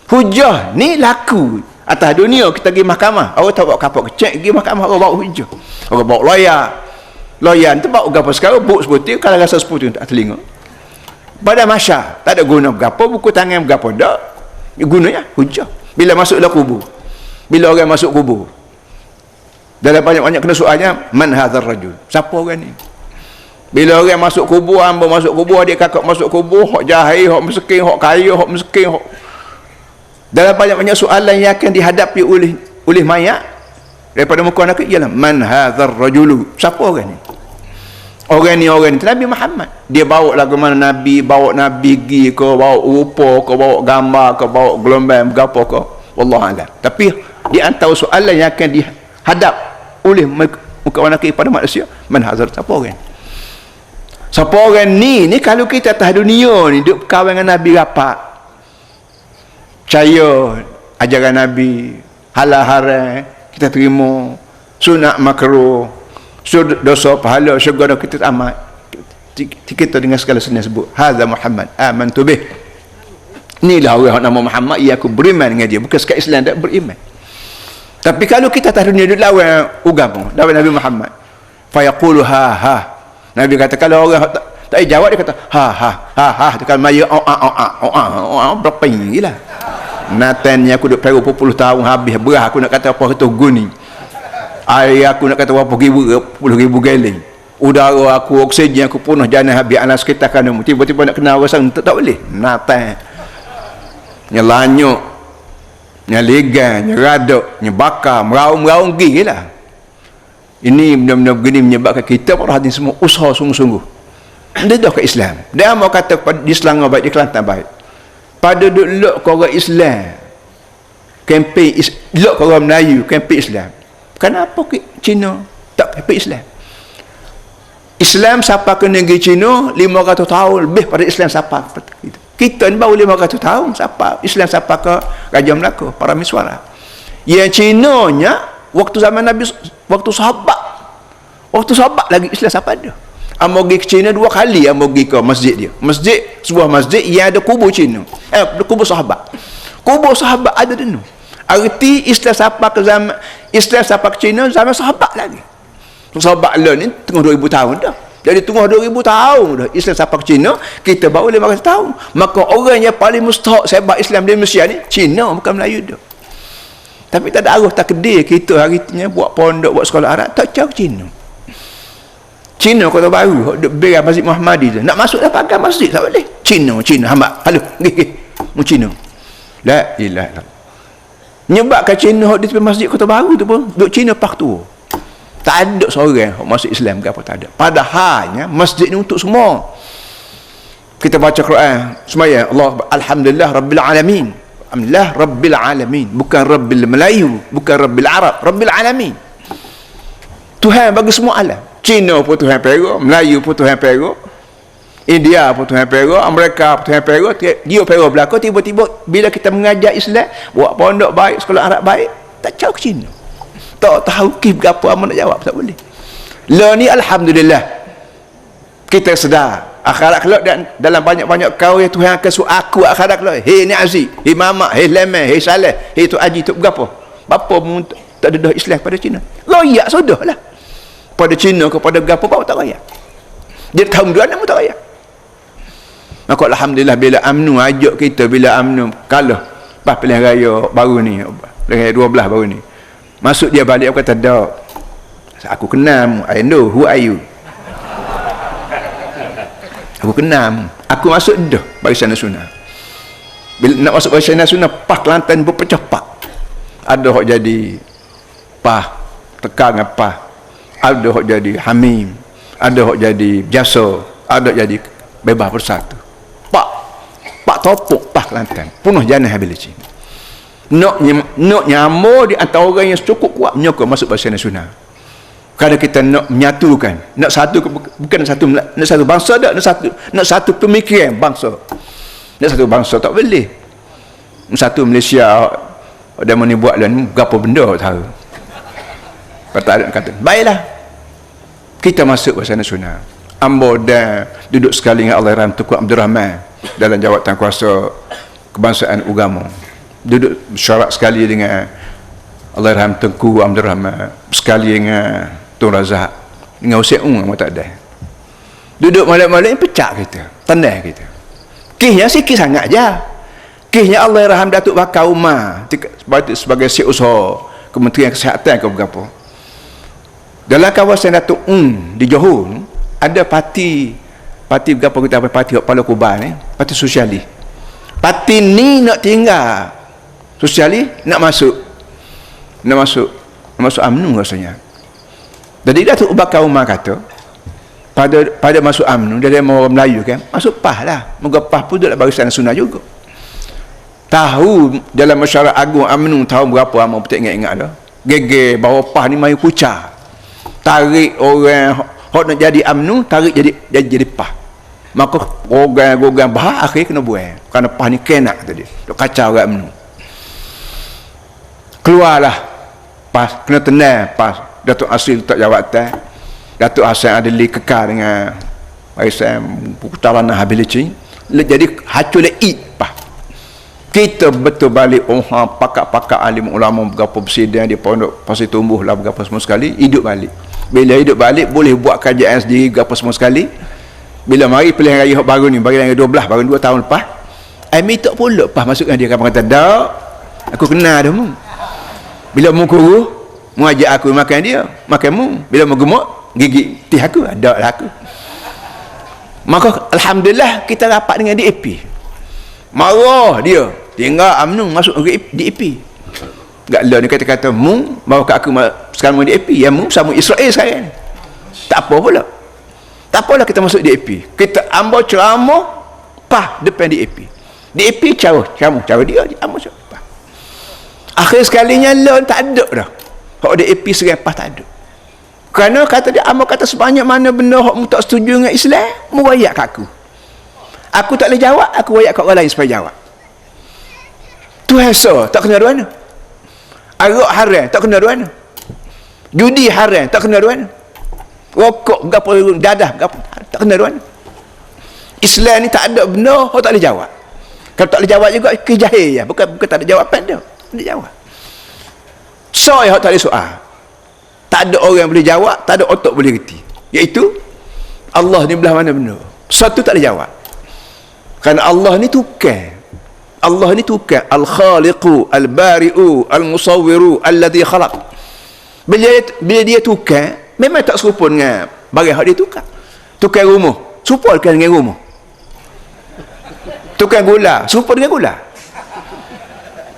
Hujah ni laku atas dunia. Kita pergi mahkamah, orang tak bawa kapal kecek, pergi mahkamah orang bawa hujah. Orang bawa lawyer tu bawa apa sekarang, buk sebutir, kalau rasa sebutir tak telinga. Pada masyarakat tak ada guna berapa, buku tangan berapa dak. Gunanya hujah. Bila masuklah kubur, bila orang masuk kubur, dalam banyak-banyak kena soalnya, man hadzal rajul, siapa orang ni? Bila orang masuk kubur, hamba masuk kubur, adik kakak masuk kubur, hok jahil, hok miskin, hok kaya, hok miskin, hok, dalam banyak-banyak soalan yang akan dihadapi oleh mayat daripada muka anak ialah man hadzal rajul, siapa orang ni? Orang ni Nabi Muhammad. Dia bawa lagu mana Nabi, bawa Nabi pergi ke, bawa rupa ke, bawa gambar ke, bawa gelombang berapa ke, wallahu a'lam. Tapi di antara soalan yang akan dihadap oleh muka wanaki pada manusia, man hazar, siapa orang? Siapa orang ni kalau kita atas dunia ni duk berkawan dengan Nabi rapat, percaya ajaran Nabi, halal haram kita terima, sunat makruh, dosa pahala, syurga kita amat, kita dengan segala senyap sebut hadza Muhammad amantu bih. Inilah orang nama Muhammad, ia aku beriman dengan dia. Bukan sekat Islam tak beriman. Tapi kalau kita tak dunia duduk lawan agama, lawan Nabi Muhammad, fayaqulu ha. Nabi kata kalau orang tak jawab, dia kata ha. Dia kata maya berapa inilah. Natannya aku duduk peru 40 tahun habis berah, aku nak kata apa kata guni. Air aku nak kata berapa ribu galon. Udara aku, oksigen aku punah, jangan habis anak sekitar kamu. Tiba-tiba nak kenal orang tak boleh. Natan. Nya lanyuk, nya legan, nya radok, nya bakar, meraung-meraung gigi lah. Ini benar-benar begini menyebabkan kita para hadirin semua usaha sungguh-sungguh. Dia dah ke Islam. Dia mau kata di Selangor baik, di Kelantan baik. Pada duduk ke orang Islam, kempen lok ke orang Melayu, kempen Islam. Kenapa Cina tak kempen Islam? Islam siapa ke negeri Cina 500 tahun lebih pada Islam siapa kita ni baru 500 tahun. Siapa Islam siapa ke Raja Melaka, para miswara. Yang Cina nya waktu zaman Nabi, waktu sahabat lagi Islam siapa ada. Amo pergi ke Cina 2 kali, amo pergi ke masjid dia. Sebuah masjid yang ada kubur Cina. Kubur sahabat. Kubur sahabat ada di sana. Arti Islam siapa ke zaman Islam siapa ke Cina zaman sahabat lagi. Sahabat lah ni tengah 2000 tahun dah. Jadi tengah 2000 tahun dah Islam siapa ke Cina, kita baru 500 tahun. Maka orang yang paling mustahak sebat Islam di Malaysia ni Cina, bukan Melayu dah. Tapi tak ada arus tak kedai kita hari ni buat pondok, buat sekolah Arab, tak jauh Cina. Cina Kota Baru, duk berak Masjid Muhammadi tu. Nak masuk dah pagar masjid tak boleh. Cina hamba. Halo, pergi. Mu Cina. La ilaha illallah. Nyebabkan Cina di tepi masjid Kota Baru tu pun duk Cina pak tu. Tak ada seorang masuk Islam ke apa, tak ada. Padahalnya masjid ni untuk semua. Kita baca Quran semaya Allah alhamdulillah rabbil alamin. Alhamdulillah rabbil alamin, bukan rabbil Melayu, bukan rabbil Arab, rabbil alamin. Tuhan bagi semua alam. Cina pun Tuhan Perak, Melayu pun Tuhan Perak, India pun Tuhan Perak, Amerika pun Tuhan Perak. Dia Perak belakang, tiba-tiba bila kita mengajar Islam, buat pondok baik, sekolah Arab baik, tak jauh ke Cina. Tak tahu kif apa amat nak jawab, tak boleh. Lah ni alhamdulillah kita sedar akhirat kelak, dan dalam banyak-banyak kau yang Tuhan akan suruh aku akhirat kelak. Hei ni Aziz, hei Mamak, hei Lemeh, hei Saleh, hei tu Haji, tu berapa? Bapa pun tak ada dah Islam pada Cina. Royak sudah lah. Pada Cina kepada berapa bawa tak raya. Dia tahun 2 tak raya. Maka alhamdulillah bila UMNO ajak kita, bila UMNO kalah pas pilihan raya baru ni, pilihan 12 baru ni. Masuk dia balik, aku kata dak. Aku kenal, I know who are you. Aku kenal. Aku masuk dah Barisan Nasional. Bila nak masuk Barisan Nasional, PAH Kelantan berpecah PAH. Ada hok jadi PAH tekan dengan PAH. Ada hok jadi Hamim, ada hok jadi Jasa, ada jadi Bebas Bersatu. Pak topok PAH Kelantan. Penuh janah habis Cina. Nak nyamuk di antara orang yang cukup kuat menyokong masuk Barisan Nasional. Kerana kita nak menyatukan, nak satu, bukan nak satu bangsa tak, nak satu pemikiran bangsa. Nak satu bangsa tak boleh. Satu Malaysia dia mana buat lain berapa benda tahu. Pertanyaan kata, baiklah. Kita masuk bahasa nasional. Ambo dan duduk sekali dengan Allahyarham Tunku Abdul Rahman dalam jawatan kuasa kebangsaan agama. Duduk syarat sekali dengan Allahyarham Tunku Abdul Rahman, sekali dengan Tun Razak, dengan Hussein Ung tak ada. Duduk malam-malam pecah kita, tendang kita. Kisnya sikit sangat je. Kisnya Allahyarham Datuk Bakar Umar sebagai si usaha Kementerian Kesihatan ke berapa. Dalam kawasan Datuk di Johor ada parti berapa kita parti Kepala Kuban parti sosialis. Parti ni nak tinggal sosialis, nak masuk UMNO rasanya. Jadi Datuk Bakar Umar kata pada masuk UMNO, dia mau orang Melayu kan, masuk PAS lah. Moga PAS pun duduk Barisan Nasional juga. Tahu dalam masyarakat agung UMNO tahun berapa, amat betul ingat dah. Geger bahawa PAS ni main kucar. Tarik orang hok nak jadi UMNO, tarik jadi PAS. Maka program bahar akhir kena buang. Kerana PAS ni kenak tadi. Duk kacau orang UMNO. Keluarlah PAS, kena tenang PAS. Datuk Asri letak jawatan, Datuk Hassan Adli kekal dengan Barisan Putaran Habilici, jadi hacul PAS. Kita betul balik pakak-pakak alim ulama berapa presiden di pondok Pasir Tumbuh lah berapa semua sekali hidup balik. Bila hidup balik boleh buat kajian sendiri berapa semua sekali. Bila mari pilihan raya baru ni, bagi yang 12 baru 2 tahun lepas, tak pula PAS masukkan dia, kan kata dak aku kenal dah mu. Bila mu kuruh mu ajak aku makan dia, makan mu. Bila mu gemuk gigit tih aku, ada lah aku. Maka alhamdulillah kita rapat dengan DAP. Marah dia, tinggal UMNO masuk DAP. Gak lah ni kata-kata mu bawa kat aku sekarang mu DAP, ya mu sama Israel sekarang. Tak apa pula. Tak apalah kita masuk DAP. Kita ambil ceramah PAS depan DAP. DAP cara dia ambil ceramah. Akhir sekalinya lah tak ada dah. Hak DAP serai PAS tak ada. Kerana kata dia amal kata sebanyak mana benda hak mu tak setuju dengan Islam, mu wayak kat aku. Aku tak boleh jawab, aku wayak kat orang lain supaya jawab. Tu hasa tak kena mana. Arak haram tak kena mana. Judi haram tak kena mana. Rokok gapo dadah gapo tak kena mana. Islam ni tak ada benda hak tak boleh jawab. Kalau tak boleh jawab juga kejahil ya, bukan tak ada jawapan dah. Dia jawab. Soal hak tak ada soal. Tak ada orang yang boleh jawab, tak ada otak boleh reti. Iaitu Allah ni belah mana benda. Satu tak boleh jawab. Kerana Allah ni tukar. Allah ni tukar. Al-Khaliqu, Al-Bari'u, Al-Musawwiru, Alladhi khalaq. Bila dia tukar, memang tak serupa dengan barang hak dia tukar. Tukar rumah, serupa dengan rumah. Tukar gula, serupa dengan gula.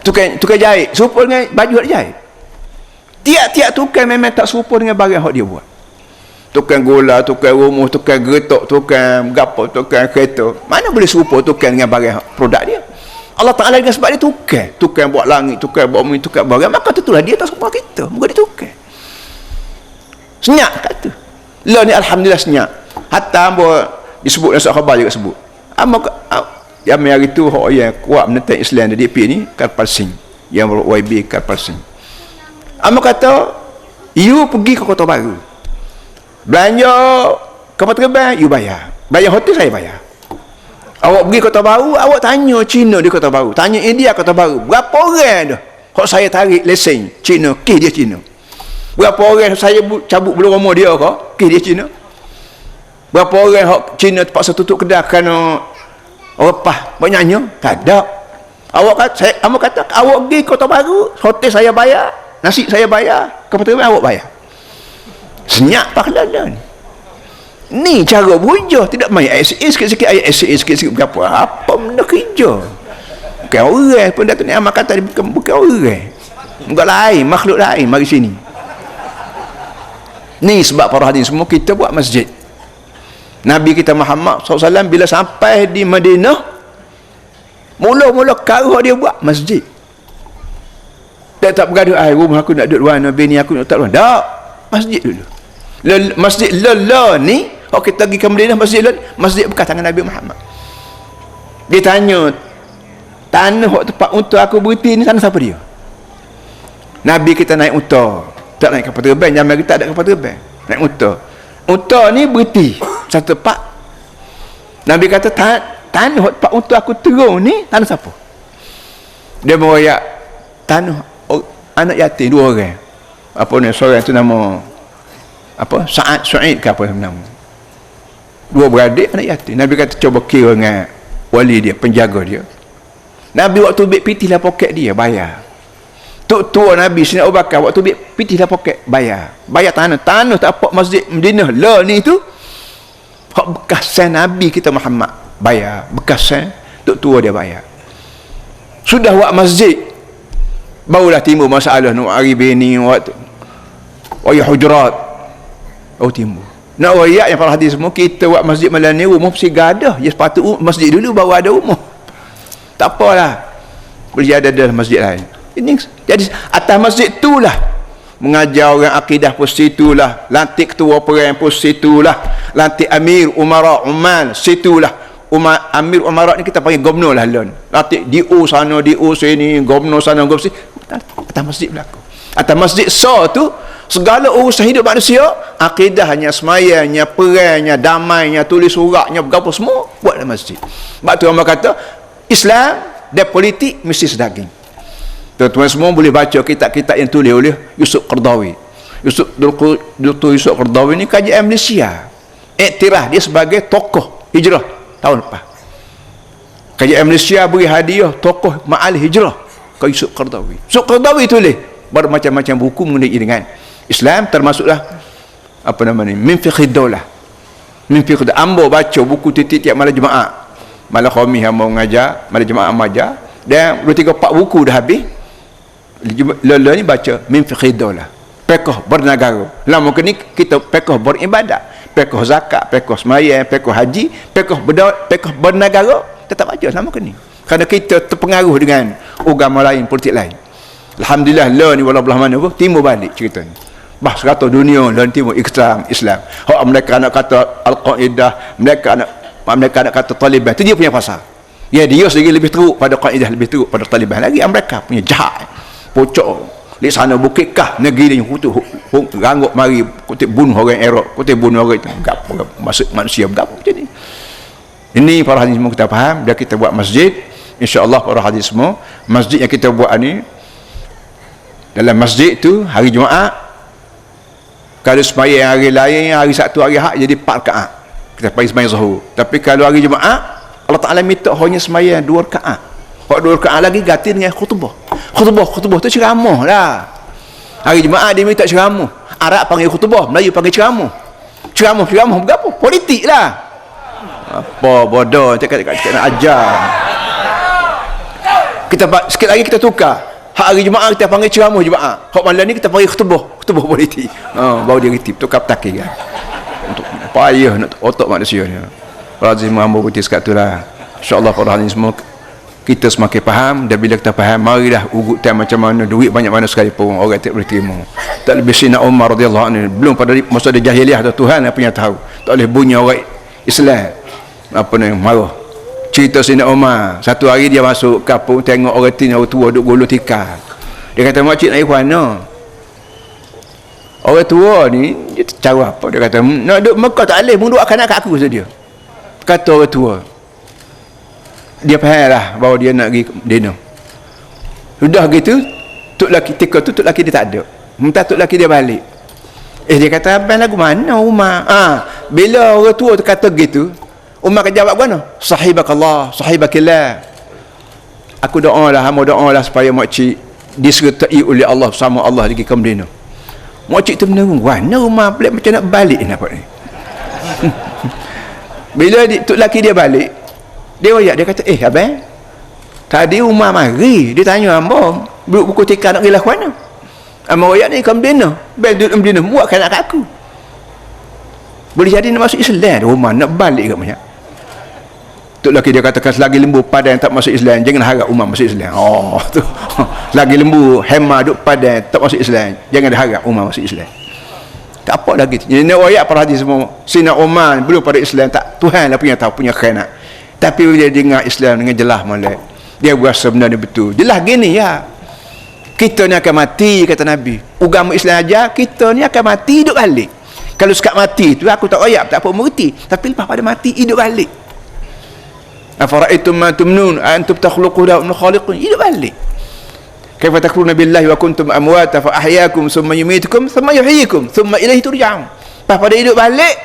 Tukar jahit, serupa dengan baju hak dia jahit. Tiap-tiap tukar memang tak serupa dengan barang hak dia buat. Tukar gula, tukar rumah, tukar getok, tukar gapo, tukar kereta. Mana boleh serupa tukar dengan barang produk dia? Allah Ta'ala dengan sebab dia tukar. Tukar buat langit, tukar buat bumi, tukar barang. Maka tentulah dia tak serupa kita. Muka dia tukar. Senyap kata. Lah ni alhamdulillah senyap. Hatta hamba disebut dalam khabar juga sebut. Yang hari tu hak yang kuat menentang Islam di DP ni Karpal Singh. Yang YB Karpal Singh. Amba kata, you pergi ke Kota Baru. Belanja kapal terbang, you bayar. Bayar hotel, saya bayar. Awak pergi Kota Baru, awak tanya Cina di Kota Baru. Tanya India Kota Baru. Berapa orang dah? Hak saya tarik lesen Cina, kes dia Cina. Berapa orang saya cabut bulu rumah dia ke? Kes dia Cina. Berapa orang hak Cina terpaksa tutup kedai kerana repah banyaknya? Tak ada. Amba kata, awak pergi Kota Baru, hotel saya bayar. Nasi saya bayar, kapal terbang awak bayar. Senyap pahlawan ni. Ni cara berhujah, tidak main ayat sikit-sikit ayat sikit-sikit berapa. Apa benda kerja? Bukan orang pun Datuk Ni Ahmad kata bukan orang. Bukan lain, makhluk lain mari sini. Ni sebab para hadirin semua kita buat masjid. Nabi kita Muhammad SAW bila sampai di Madinah, mula-mula kau dia buat masjid. Dia tak bergaduh, rumah aku nak duduk luar, bini aku nak tak luar. Tak, masjid dulu. Masjid Lala ni, kita pergi ke Madinah, masjid bekas tangan Nabi Muhammad. Dia tanya, tanah tempat unta aku berhenti ni tanah siapa dia? Nabi kita naik unta, tak naik kapal terbang. Zaman kita tak ada kapal terbang, naik unta ni berhenti satu tempat. Nabi kata, tanah tempat unta aku turun ni tanah siapa? Dia meroyak tanah anak yatim 2 orang. Apa ni, seorang tu nama apa, Sa'ad Su'id ke apa nama, 2 beradik anak yatim. Nabi kata coba kira dengan wali dia, penjaga dia. Nabi waktu ambil pitihlah poket dia, bayar. Tok tua Nabi Sayyidina Abu Bakar waktu ambil pitihlah poket, bayar tanah tak apa masjid Madinah lah ni tu, hak bekasan Nabi kita Muhammad, bayar bekasan tok tua dia, bayar. Sudah buat masjid, barulah timbul masalah nak hari bini waktu wayah hujurat. Timbul nak wayak yang para hadis semua, kita buat masjid malam ni rumah mesti gadah. Ya sepatut masjid dulu baru ada rumah. Tak apalah, boleh ada masjid lain. Ini jadi atas masjid itulah mengajar orang akidah pun situlah, lantik ketua perang pun situlah, lantik amir umara umal situlah. Amir umara ni kita panggil gubernur lah lon. Lantik DO sana, DO sini, gubernur sana, gubernur sini, atas masjid berlaku. Atas masjid tu segala urusan hidup manusia, akidahnya, semayanya, perangnya, damainya, tulis suratnya, berapa semua buat dalam masjid. Sebab tu orang kata Islam dan politik mesti sedaging. Tuan-tuan semua boleh baca kitab-kitab yang tulis oleh Yusuf Qaradawi. Dr. Yusuf Qaradawi ni kajian Malaysia, iktiraf dia sebagai tokoh hijrah tahun lepas. Kajian Malaysia beri hadiah tokoh ma'al hijrah ke Yusuf Qaradawi. Yusuf Qaradawi tulis bermacam-macam buku mengenai dengan Islam, termasuklah apa nama ni, min fiqh daulah. Min fiqh ambo baca buku tiap-tiap malam Jumaat, malam Khamis ambo mengajar, malam Jumaat mengajar, dan 2-3-4 buku dah habis. Lelah ni baca min fiqh daulah, fiqh bernegara. Lama ke ni kita fiqh beribadat, fiqh zakat, fiqh sembahyang, fiqh haji, fiqh bernegara, tetap baca lama ke ni. Kerana kita terpengaruh dengan agama lain, politik lain. Alhamdulillah lah ni walau belah mana pun timbul balik cerita ni. Bah 100 dunia dan timur Islam. Hak mereka nak kata Al-Qaedah, mereka nak kata Taliban, itu dia punya pasal. Ya, dia sendiri lebih teruk pada Qaedah, lebih teruk pada Taliban lagi. Mereka punya jahat, pocok di sana Bukit Kah, negeri ni kutu ranggut mari kutip bunuh orang Arab, kutip bunuh orang itu gapo manusia gapo macam ni. Ini para hadis semua kita faham, dan kita buat masjid, insya-Allah para hadis semua, masjid yang kita buat ni, dalam masjid tu hari Jumaat, kalau sembahyang hari lain, hari Sabtu, hari Ahad jadi 4 rakaat, kita pergi sembahyang zuhur. Tapi kalau hari Jumaat, Allah Ta'ala minta hanya sembahyang 2 rakaat. Hak 2 rakaat lagi ganti dengan khutbah. Khutbah tu ceramah lah. Hari Jumaat dia minta ceramah, Arab panggil khutbah, Melayu panggil ceramah. Ceramah berapa? Politik lah. Apa bodoh, cakap nak ajar. Kita sikit lagi kita tukar. Hari Jumaat kita panggil ceramah Jumaat. Hak malam ni kita panggil khutbah politik. Baru dia retip tukar petakin kan. Untuk payah nak otak manusia ni. Para hadirin hamba putih sekat itulah. Insya-Allah para hadirin semua kita semakin faham, dan bila kita faham, marilah ugutan macam mana, duit banyak mana sekalipun orang tak boleh terima. Tak lebih Sayyidina Umar radhiyallahu anhu, belum pada masa dia jahiliah dah Tuhan apa yang tahu. Tak boleh bunyi orang Islam apa ni marah. Cerita Sayyidina Umar, satu hari dia masuk kampung, tengok orang tina, orang tua duduk gulung tikar. Dia kata, makcik nak ikut mana? Orang tua ni dia cara apa? Dia kata, nak duduk Mekah tak boleh, mung doakan kat aku saja. Kata orang tua, dia faham lah bahawa dia nak pergi dinner. Sudah gitu, tok laki tok laki dia tak ada, minta tok laki dia balik. Dia kata, abang lagu mana Umar? Bila orang tua tu kata gitu, Umar akan jawab mana? Sahibakallah, sahibakillah. Aku doa lah, hamba doa lah supaya makcik disertai oleh Allah, sama Allah lagi ke Medina. Makcik tu menurut, mana Umar pelik macam nak balik nampak ni. Bila tok laki dia balik, dia wayak, dia kata, abang, tadi Umar mari, dia tanya hamba, duduk buku tikar nak pergi lah mana? Hamba wayak ni ke Medina, abang duduk Medina, buatkan nak kat aku. Boleh jadi nak masuk Islam, Umar nak balik ke macam? Tok laki dia katakan, selagi lembu padan tak masuk Islam, jangan harap Umar masuk Islam. Tu. Selagi lembu hema duk padan tak masuk Islam, jangan harap Umar masuk Islam. Tak apa lagi. Jadi nak ayat para hadis semua. Sina Umar belum pada Islam tak Tuhan lah punya tahu punya khianat. Tapi bila dia dengar Islam dengan jelas molek, dia berasa benda ni betul. Jelas gini ya. Kita ni akan mati kata Nabi. Agama Islam aja kita ni akan mati hidup balik. Kalau sekat mati tu aku tak ayat tak apa mengerti. Tapi lepas pada mati hidup balik. Afara'aitum ma tumnun antum takhluqu la khaliqun hidup balik. Kaifa takfuruna billahi wa kuntum amwata fa ahyaakum thumma yumitukum thumma yuhyikum thumma ilaihi turja'un. Lepas pada hidup balik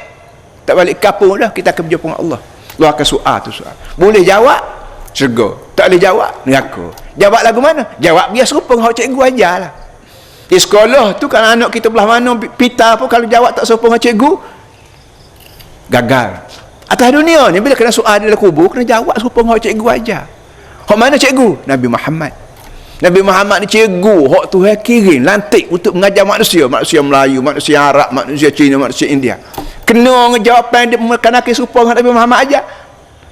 tak balik kapung dah kita akan berjumpa dengan Allah. Allah akan soal tu soal. Boleh jawab syurga, tak boleh jawab neraka. Jawab lagu mana? Jawab biasa serupa dengan cikgu ajarlah. Di sekolah tu kalau anak kita belah mana pita pun kalau jawab tak serupa dengan cikgu gagal. Atas dunia ni bila kena soal dalam kubur kena jawab serupa dengan cikgu ajar. Hak mana cikgu? Nabi Muhammad. Nabi Muhammad ni cikgu hak Tuhan kirim lantik untuk mengajar manusia Melayu, manusia Arab, manusia Cina, manusia India. Kena jawapan dia kena serupa dengan Nabi Muhammad aja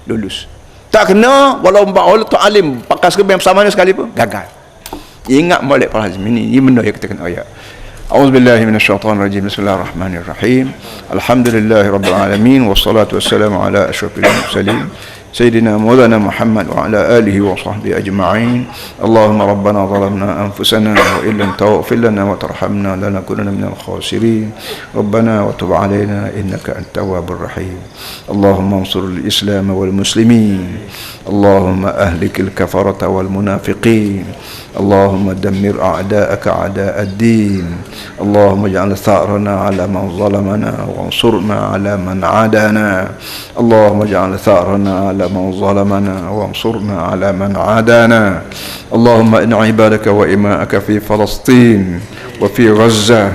lulus. Tak kena walau Allah tu alim pakai serban bersama sekali pun gagal. Ingat molek para hazim ini benda yang kita kena ayat. A'udzubillahi minasyaitonirrajim. Bismillahirrahmanirrahim. Alhamdulillahirabbil alamin wassalatu wassalamu ala asyrafil mursalin سيدنا مولانا محمد وعلى آله وصحبه أجمعين. اللهم ربنا ظلمنا أنفسنا وإن لم تغفر لنا وترحمنا لنكونن من الخاسرين. ربنا وتب علينا إنك أنت التواب الرحيم. اللهم انصر الإسلام والمسلمين. اللهم أهلك الكفرة والمنافقين. اللهم دمر أعداءك أعداء الدين. اللهم اجعل ثأرنا على من ظلمنا وانصرنا على من عادانا. اللهم اجعل ثأرنا على من ظلمنا وانصرنا على من عادانا. اللهم إن عبادك وإماءك في فلسطين وفي غزة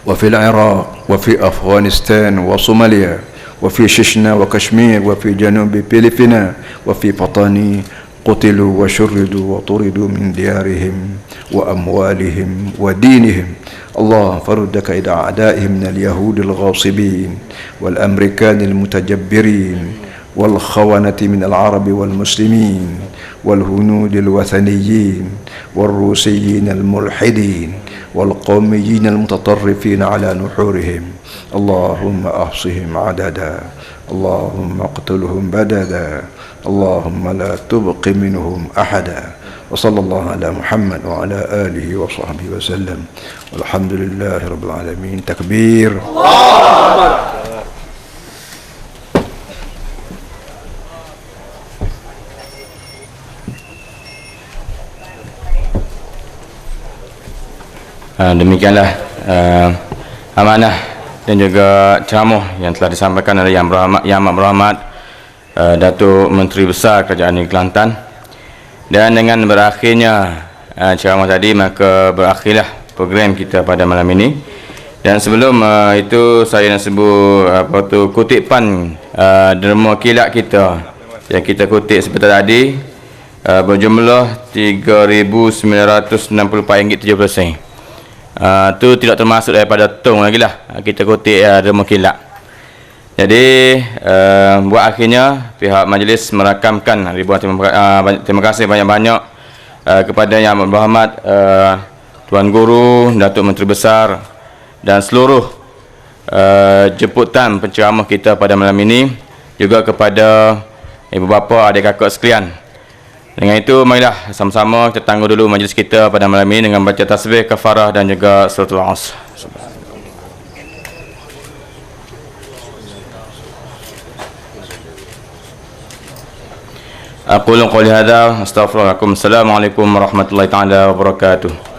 وفي العراق وفي أفغانستان وصوماليا وفي شيشنا وكشمير وفي جنوب فلبنان وفي بطاني قتلوا وشردوا وطردوا من ديارهم وأموالهم ودينهم. الله فرد كيد أعدائهم من اليهود الغاصبين والأمريكان المتجبرين والخونة من العرب والمسلمين والهنود الوثنيين والروسيين الملحدين والقوميين المتطرفين على نحورهم. اللهم أحصهم عددا. اللهم اقتلهم بددا. اللهم لا تبق منهم أحدا. وصلى الله على محمد وعلى آله وصحبه وسلم والحمد لله رب العالمين. تكبير. Demikianlah amanah dan juga ceramah yang telah disampaikan oleh Yang Amat Berhormat Datuk Menteri Besar Kerajaan Negeri Kelantan. Dan dengan berakhirnya ceramah tadi, maka berakhirlah program kita pada malam ini. Dan sebelum itu saya nak sebut kutipan derma kilat kita yang kita kutip seperti tadi, berjumlah RM3,964.70. Tu tidak termasuk daripada tong lagi lah kita kutip derma kilat. Jadi buat akhirnya pihak majlis merakamkan ribuan terima kasih banyak-banyak kepada Yang Amat Berhormat Tuan Guru, Datuk Menteri Besar dan seluruh jemputan penceramah kita pada malam ini, juga kepada ibu bapa, adik kakak sekalian. Dengan itu marilah sama-sama kita tangguh dulu majlis kita pada malam ini dengan baca tasbih, kafarah dan juga suratul Asr. Aqulu qawli hadza astaghfirullahaladzim. Assalamualaikum warahmatullahi taala wabarakatuh.